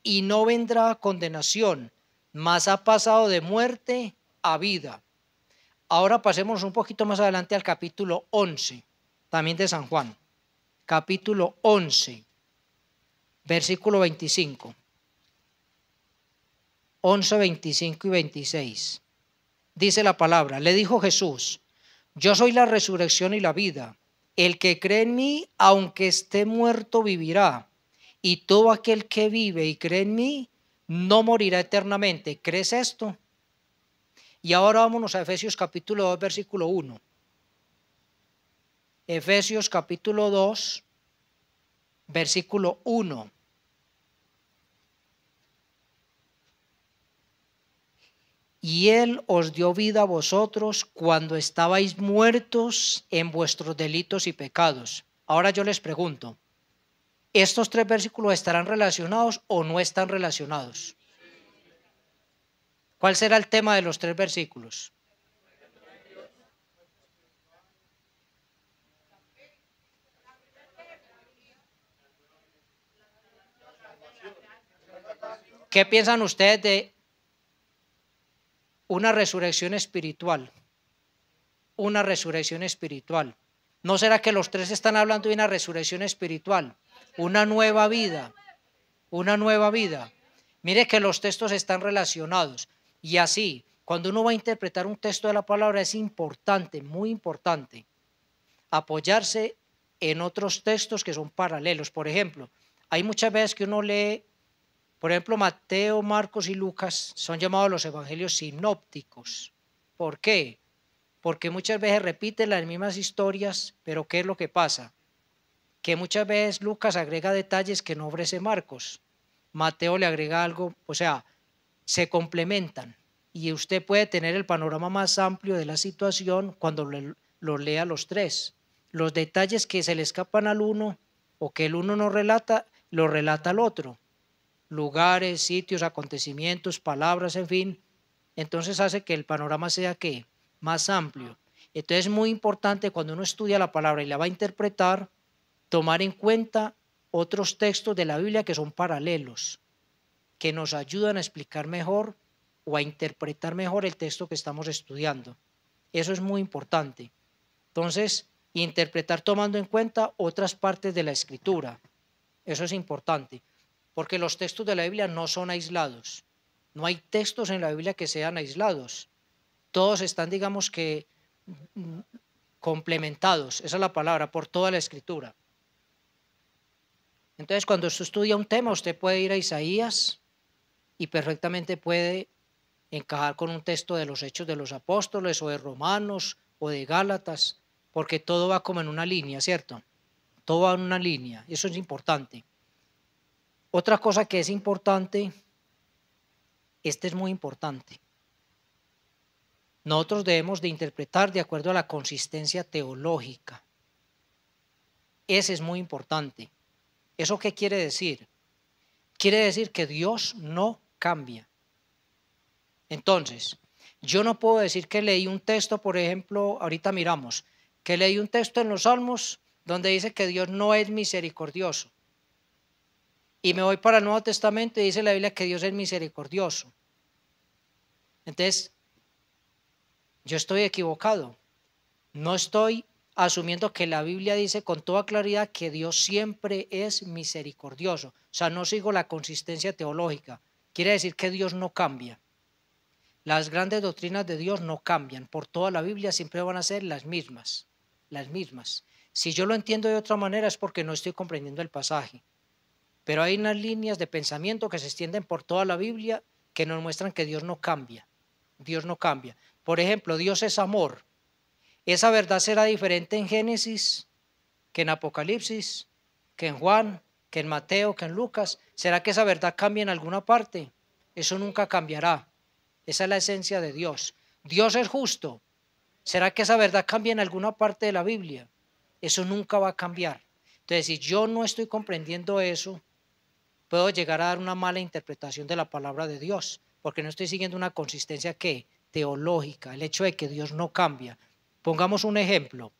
y no vendrá a condenación, mas ha pasado de muerte a vida. Ahora pasemos un poquito más adelante al capítulo 11, también de San Juan. Capítulo 11, versículo 25. 11, 25 y 26. Dice la palabra, le dijo Jesús: yo soy la resurrección y la vida. El que cree en mí, aunque esté muerto, vivirá. Y todo aquel que vive y cree en mí, no morirá eternamente. ¿Crees esto? Y ahora vámonos a Efesios capítulo 2, versículo 1. Efesios capítulo 2, versículo 1. Y Él os dio vida a vosotros cuando estabais muertos en vuestros delitos y pecados. Ahora yo les pregunto, ¿estos 3 versículos estarán relacionados o no están relacionados? ¿Cuál será el tema de los 3 versículos? ¿Qué piensan ustedes de una resurrección espiritual? Una resurrección espiritual. ¿No será que los 3 están hablando de una resurrección espiritual? Una nueva vida. Una nueva vida. Mire que los textos están relacionados. Y así, cuando uno va a interpretar un texto de la palabra, es importante, muy importante, apoyarse en otros textos que son paralelos. Por ejemplo, hay muchas veces que uno lee, por ejemplo, Mateo, Marcos y Lucas son llamados los evangelios sinópticos. ¿Por qué? Porque muchas veces repiten las mismas historias, pero ¿qué es lo que pasa? Que muchas veces Lucas agrega detalles que no ofrece Marcos. Mateo le agrega algo, o sea, se complementan. y usted puede tener el panorama más amplio de la situación cuando lo lea los tres. Los detalles que se le escapan al uno o que el uno no relata, lo relata al otro. Lugares, sitios, acontecimientos, palabras, en fin. Entonces hace que el panorama sea ¿qué? Más amplio. Entonces es muy importante cuando uno estudia la palabra y la va a interpretar, tomar en cuenta otros textos de la Biblia que son paralelos, que nos ayudan a explicar mejor o a interpretar mejor el texto que estamos estudiando. Eso es muy importante. Entonces, interpretar tomando en cuenta otras partes de la Escritura. Eso es importante, porque los textos de la Biblia no son aislados. No hay textos en la Biblia que sean aislados. Todos están, digamos que, complementados, esa es la palabra, por toda la Escritura. Entonces, cuando usted estudia un tema, usted puede ir a Isaías y perfectamente puede encajar con un texto de los Hechos de los Apóstoles o de Romanos o de Gálatas, porque todo va como en una línea, ¿cierto? Todo va en una línea, eso es importante. Otra cosa que es importante, este es muy importante. Nosotros debemos de interpretar de acuerdo a la consistencia teológica. Ese es muy importante. ¿Eso qué quiere decir? Quiere decir que Dios no cambia. Entonces, yo no puedo decir que leí un texto, por ejemplo, ahorita miramos, que leí un texto en los Salmos donde dice que Dios no es misericordioso. Y me voy para el Nuevo Testamento y dice la Biblia que Dios es misericordioso. Entonces, yo estoy equivocado. No estoy asumiendo que la Biblia dice con toda claridad que Dios siempre es misericordioso. O sea, no sigo la consistencia teológica. Quiere decir que Dios no cambia. Las grandes doctrinas de Dios no cambian. Por toda la Biblia siempre van a ser las mismas. Las mismas. Si yo lo entiendo de otra manera es porque no estoy comprendiendo el pasaje. Pero hay unas líneas de pensamiento que se extienden por toda la Biblia que nos muestran que Dios no cambia. Dios no cambia. Por ejemplo, Dios es amor. Esa verdad será diferente en Génesis que en Apocalipsis, que en Juan, que en Mateo, que en Lucas. ¿Será que esa verdad cambia en alguna parte? Eso nunca cambiará. Esa es la esencia de Dios. Dios es justo. ¿Será que esa verdad cambia en alguna parte de la Biblia? Eso nunca va a cambiar. Entonces, si yo no estoy comprendiendo eso, puedo llegar a dar una mala interpretación de la palabra de Dios, porque no estoy siguiendo una consistencia que teológica, el hecho de que Dios no cambia. Pongamos un ejemplo,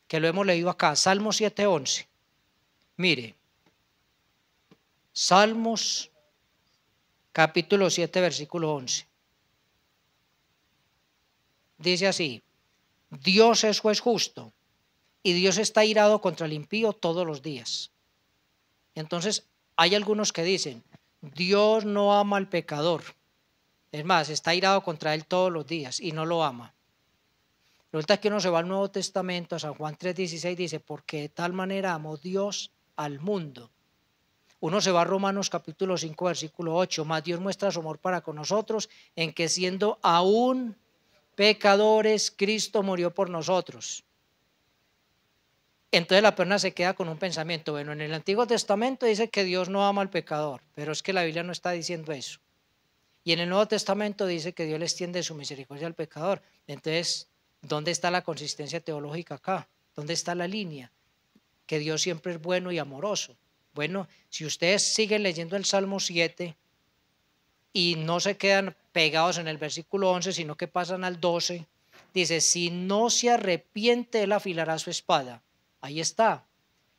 que lo hemos leído acá, Salmos 7:11. Mire, Salmos capítulo 7, versículo 11. Dice así, Dios es juez justo y Dios está irado contra el impío todos los días. Entonces, hay algunos que dicen, Dios no ama al pecador. Es más, está irado contra él todos los días y no lo ama. Resulta que uno se va al Nuevo Testamento, a San Juan 3:16, dice, porque de tal manera amó Dios al mundo. Uno se va a Romanos capítulo 5, versículo 8, más Dios muestra su amor para con nosotros, en que siendo aún pecadores, Cristo murió por nosotros. Entonces la persona se queda con un pensamiento, bueno, en el Antiguo Testamento dice que Dios no ama al pecador, pero es que la Biblia no está diciendo eso. Y en el Nuevo Testamento dice que Dios le extiende su misericordia al pecador. Entonces, ¿dónde está la consistencia teológica acá? ¿Dónde está la línea? Que Dios siempre es bueno y amoroso. Bueno, si ustedes siguen leyendo el Salmo 7 y no se quedan pegados en el versículo 11, sino que pasan al 12, dice, si no se arrepiente, él afilará su espada. Ahí está.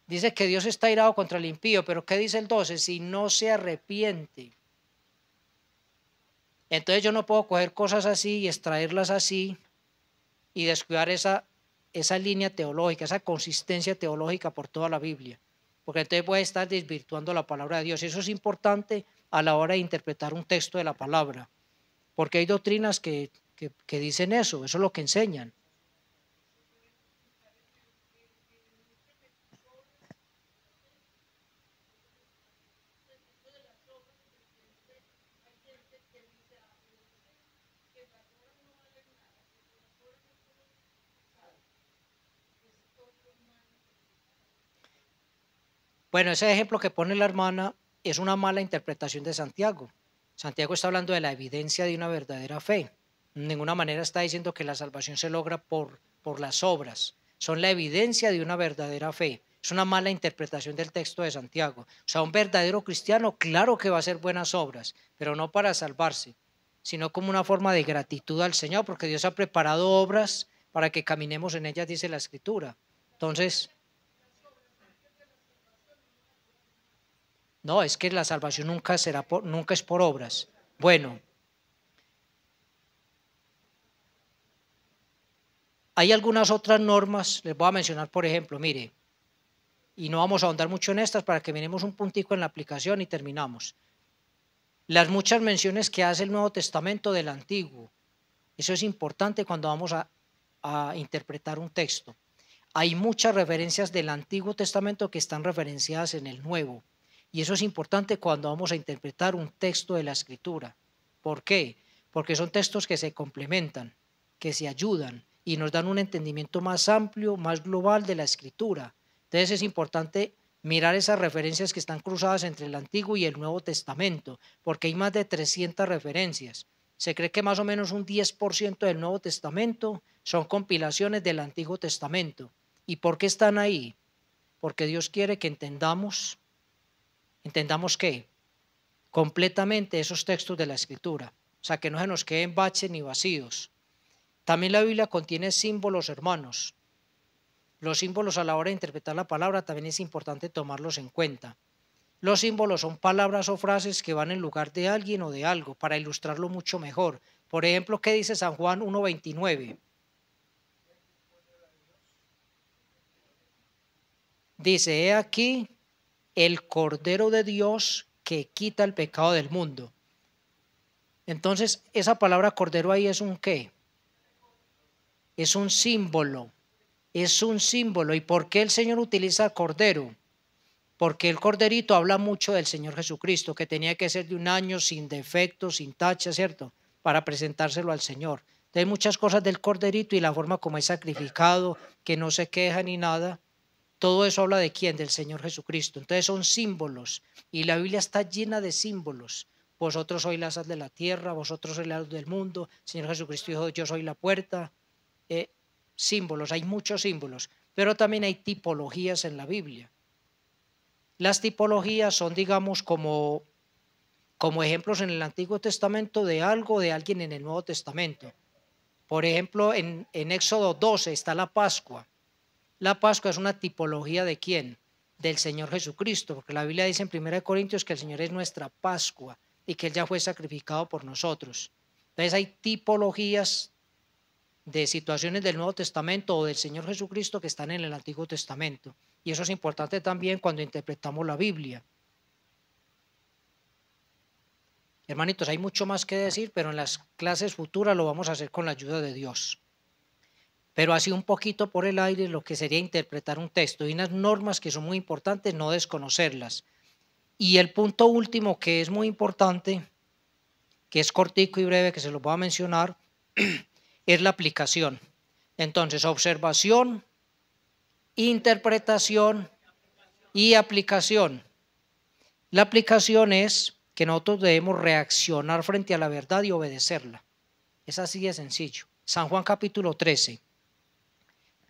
Dice que Dios está irado contra el impío, pero ¿qué dice el 12? Si no se arrepiente. Entonces yo no puedo coger cosas así y extraerlas así y descuidar esa línea teológica, esa consistencia teológica por toda la Biblia, porque entonces voy a estar desvirtuando la palabra de Dios. Eso es importante a la hora de interpretar un texto de la palabra, porque hay doctrinas que dicen eso es lo que enseñan. Bueno, ese ejemplo que pone la hermana es una mala interpretación de Santiago. Santiago está hablando de la evidencia de una verdadera fe. De ninguna manera está diciendo que la salvación se logra por las obras. Son la evidencia de una verdadera fe. Es una mala interpretación del texto de Santiago. O sea, un verdadero cristiano, claro que va a hacer buenas obras, pero no para salvarse, sino como una forma de gratitud al Señor, porque Dios ha preparado obras para que caminemos en ellas, dice la Escritura. Entonces, no, es que la salvación nunca es por obras. Bueno, hay algunas otras normas, les voy a mencionar, por ejemplo, mire, y no vamos a ahondar mucho en estas para que miremos un puntico en la aplicación y terminamos. Las muchas menciones que hace el Nuevo Testamento del Antiguo, eso es importante cuando vamos a interpretar un texto. Hay muchas referencias del Antiguo Testamento que están referenciadas en el Nuevo, y eso es importante cuando vamos a interpretar un texto de la Escritura. ¿Por qué? Porque son textos que se complementan, que se ayudan y nos dan un entendimiento más amplio, más global de la Escritura. Entonces es importante mirar esas referencias que están cruzadas entre el Antiguo y el Nuevo Testamento, porque hay más de 300 referencias. Se cree que más o menos un 10% del Nuevo Testamento son compilaciones del Antiguo Testamento. ¿Y por qué están ahí? Porque Dios quiere que entendamos qué, completamente esos textos de la Escritura. O sea, que no se nos queden baches ni vacíos. También la Biblia contiene símbolos, hermanos. Los símbolos a la hora de interpretar la palabra también es importante tomarlos en cuenta. Los símbolos son palabras o frases que van en lugar de alguien o de algo para ilustrarlo mucho mejor. Por ejemplo, ¿qué dice San Juan 1:29? Dice, he aquí el Cordero de Dios que quita el pecado del mundo. Entonces, esa palabra cordero ahí es un ¿qué? Es un símbolo. Es un símbolo. ¿Y por qué el Señor utiliza cordero? Porque el corderito habla mucho del Señor Jesucristo, que tenía que ser de un año sin defecto, sin tacha, ¿cierto? Para presentárselo al Señor. Entonces, hay muchas cosas del corderito y la forma como es sacrificado, que no se queja ni nada. Todo eso habla de quién, del Señor Jesucristo. Entonces son símbolos y la Biblia está llena de símbolos. Vosotros sois la sal de la tierra, vosotros sois la luz del mundo. Señor Jesucristo dijo, yo soy la puerta. Símbolos, hay muchos símbolos, pero también hay tipologías en la Biblia. Las tipologías son, digamos, como ejemplos en el Antiguo Testamento de algo, de alguien en el Nuevo Testamento. Por ejemplo, en Éxodo 12 está la Pascua. La Pascua es una tipología ¿de quién? Del Señor Jesucristo, porque la Biblia dice en 1 Corintios que el Señor es nuestra Pascua y que Él ya fue sacrificado por nosotros. Entonces hay tipologías de situaciones del Nuevo Testamento o del Señor Jesucristo que están en el Antiguo Testamento. Y eso es importante también cuando interpretamos la Biblia. Hermanitos, hay mucho más que decir, pero en las clases futuras lo vamos a hacer con la ayuda de Dios. Pero así un poquito por el aire lo que sería interpretar un texto y unas normas que son muy importantes, no desconocerlas. Y el punto último que es muy importante, que es cortico y breve, que se lo voy a mencionar, es la aplicación. Entonces, observación, interpretación y aplicación. La aplicación es que nosotros debemos reaccionar frente a la verdad y obedecerla. Es así de sencillo. San Juan capítulo 13.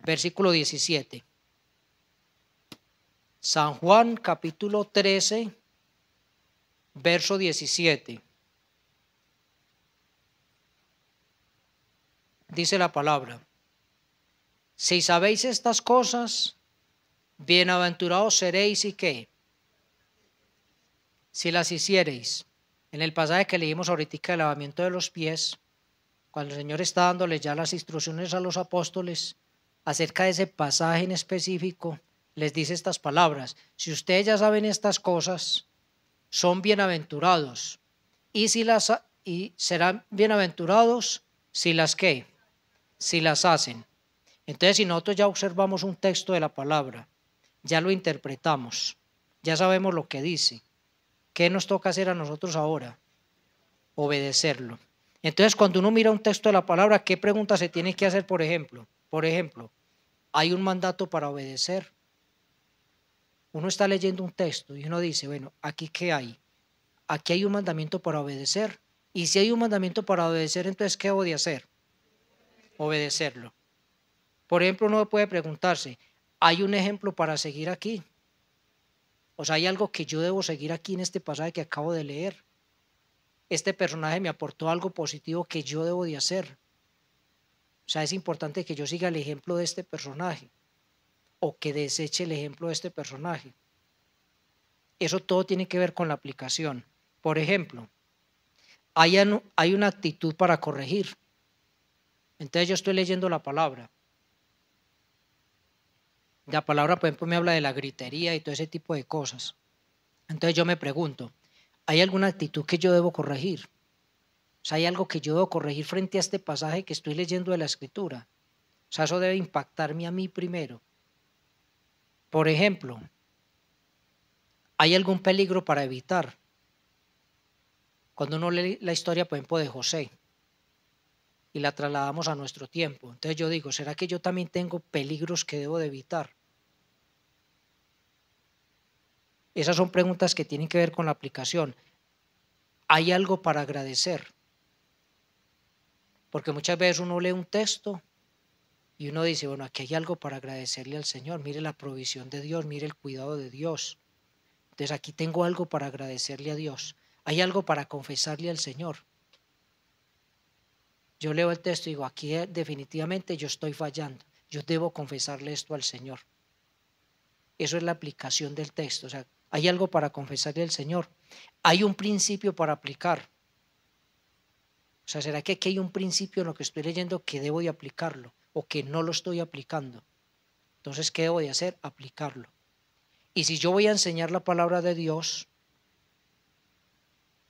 Versículo 17. San Juan capítulo 13, verso 17. Dice la palabra, si sabéis estas cosas, bienaventurados seréis y qué, si las hiciereis. En el pasaje que leímos ahorita, el lavamiento de los pies, cuando el Señor está dándole ya las instrucciones a los apóstoles, acerca de ese pasaje en específico, les dice estas palabras, si ustedes ya saben estas cosas, son bienaventurados, y serán bienaventurados si las ¿qué? Si las hacen. Entonces, si nosotros ya observamos un texto de la palabra, ya lo interpretamos, ya sabemos lo que dice, ¿qué nos toca hacer a nosotros ahora? Obedecerlo. Entonces, cuando uno mira un texto de la palabra, ¿qué pregunta se tiene que hacer, por ejemplo? Por ejemplo, ¿hay un mandato para obedecer? Uno está leyendo un texto y uno dice, bueno, ¿aquí qué hay? aquí hay un mandamiento para obedecer. Y si hay un mandamiento para obedecer, entonces, ¿qué debo de hacer? Obedecerlo. Por ejemplo, uno puede preguntarse, ¿hay un ejemplo para seguir aquí? O sea, ¿hay algo que yo debo seguir aquí en este pasaje que acabo de leer? Este personaje me aportó algo positivo que yo debo de hacer. O sea, es importante que yo siga el ejemplo de este personaje o que deseche el ejemplo de este personaje. Eso todo tiene que ver con la aplicación. Por ejemplo, hay una actitud para corregir. Entonces yo estoy leyendo la palabra. La palabra, por ejemplo, me habla de la gritería y todo ese tipo de cosas. Entonces yo me pregunto, ¿hay alguna actitud que yo debo corregir? O sea, ¿hay algo que yo debo corregir frente a este pasaje que estoy leyendo de la Escritura? O sea, eso debe impactarme a mí primero. Por ejemplo, ¿hay algún peligro para evitar? Cuando uno lee la historia, por ejemplo, de José y la trasladamos a nuestro tiempo. Entonces yo digo, ¿será que yo también tengo peligros que debo de evitar? Esas son preguntas que tienen que ver con la aplicación. ¿Hay algo para agradecer? Porque muchas veces uno lee un texto y uno dice, bueno, aquí hay algo para agradecerle al Señor. Mire la provisión de Dios, mire el cuidado de Dios. Entonces aquí tengo algo para agradecerle a Dios. Hay algo para confesarle al Señor. Yo leo el texto y digo, aquí definitivamente yo estoy fallando. Yo debo confesarle esto al Señor. Eso es la aplicación del texto. O sea, hay algo para confesarle al Señor. Hay un principio para aplicar. O sea, ¿será que aquí hay un principio en lo que estoy leyendo que debo de aplicarlo o que no lo estoy aplicando? Entonces, ¿qué debo de hacer? Aplicarlo. Y si yo voy a enseñar la palabra de Dios,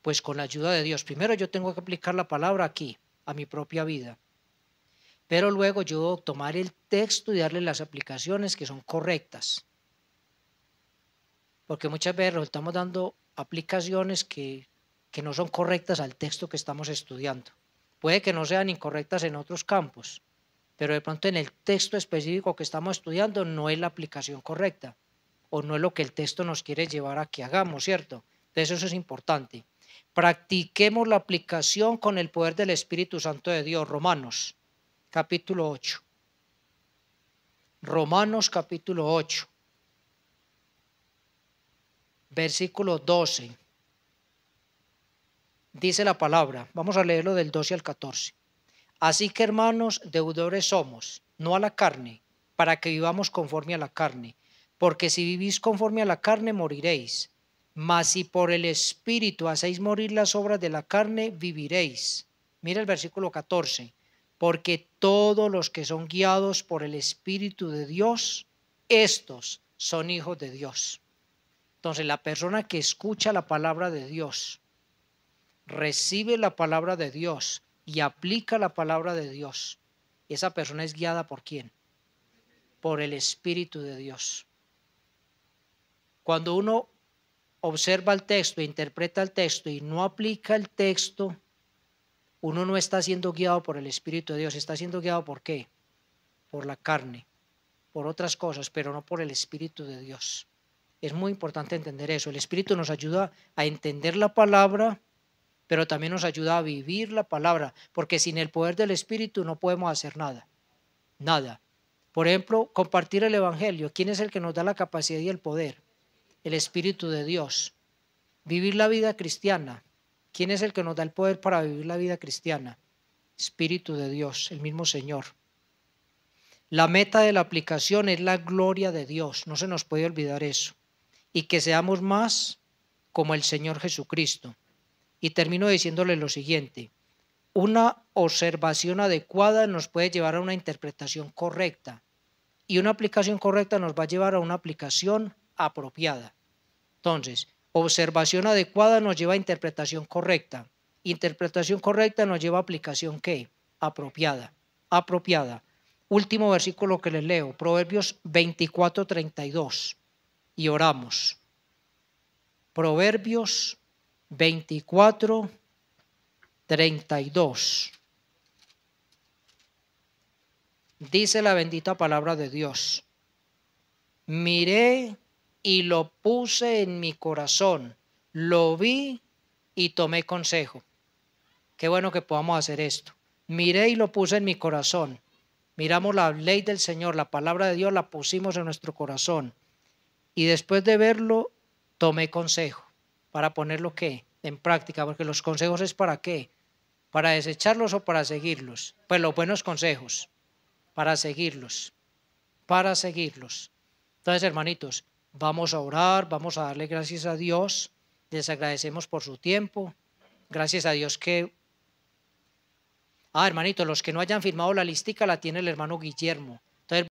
pues con la ayuda de Dios, primero yo tengo que aplicar la palabra aquí, a mi propia vida. Pero luego yo debo tomar el texto y darle las aplicaciones que son correctas. Porque muchas veces estamos dando aplicaciones que no son correctas al texto que estamos estudiando. Puede que no sean incorrectas en otros campos, pero de pronto en el texto específico que estamos estudiando no es la aplicación correcta o no es lo que el texto nos quiere llevar a que hagamos, ¿cierto? Entonces eso es importante. Practiquemos la aplicación con el poder del Espíritu Santo de Dios. Romanos capítulo 8. Romanos capítulo 8. Versículo 12. Dice la palabra, vamos a leerlo del 12 al 14. Así que hermanos, deudores somos, no a la carne, para que vivamos conforme a la carne. Porque si vivís conforme a la carne, moriréis. Mas si por el Espíritu hacéis morir las obras de la carne, viviréis. Mira el versículo 14. Porque todos los que son guiados por el Espíritu de Dios, estos son hijos de Dios. Entonces, la persona que escucha la palabra de Dios, recibe la palabra de Dios y aplica la palabra de Dios, esa persona es guiada ¿por quién? Por el Espíritu de Dios. Cuando uno observa el texto, interpreta el texto y no aplica el texto, uno no está siendo guiado por el Espíritu de Dios, está siendo guiado ¿por qué? Por la carne, por otras cosas, pero no por el Espíritu de Dios. Es muy importante entender eso. El Espíritu nos ayuda a entender la palabra, pero también nos ayuda a vivir la palabra, porque sin el poder del Espíritu no podemos hacer nada, nada. Por ejemplo, compartir el Evangelio. ¿Quién es el que nos da la capacidad y el poder? El Espíritu de Dios. Vivir la vida cristiana. ¿Quién es el que nos da el poder para vivir la vida cristiana? Espíritu de Dios, el mismo Señor. La meta de la aplicación es la gloria de Dios, no se nos puede olvidar eso. Y que seamos más como el Señor Jesucristo. Y termino diciéndole lo siguiente, una observación adecuada nos puede llevar a una interpretación correcta y una aplicación correcta nos va a llevar a una aplicación apropiada. Entonces, observación adecuada nos lleva a interpretación correcta. Interpretación correcta nos lleva a aplicación ¿qué? Apropiada. Apropiada. Último versículo que les leo, Proverbios 24:32. Y oramos. Proverbios 24:32. Dice la bendita palabra de Dios. Miré y lo puse en mi corazón. Lo vi y tomé consejo. Qué bueno que podamos hacer esto. Miré y lo puse en mi corazón. Miramos la ley del Señor, la palabra de Dios, la pusimos en nuestro corazón. Y después de verlo, tomé consejo para ponerlo ¿qué? En práctica, porque los consejos es para qué, para desecharlos o para seguirlos. Pues los buenos consejos, para seguirlos, para seguirlos. Entonces, hermanitos, vamos a orar, vamos a darle gracias a Dios, les agradecemos por su tiempo, gracias a Dios que... hermanitos, los que no hayan firmado la listica la tiene el hermano Guillermo.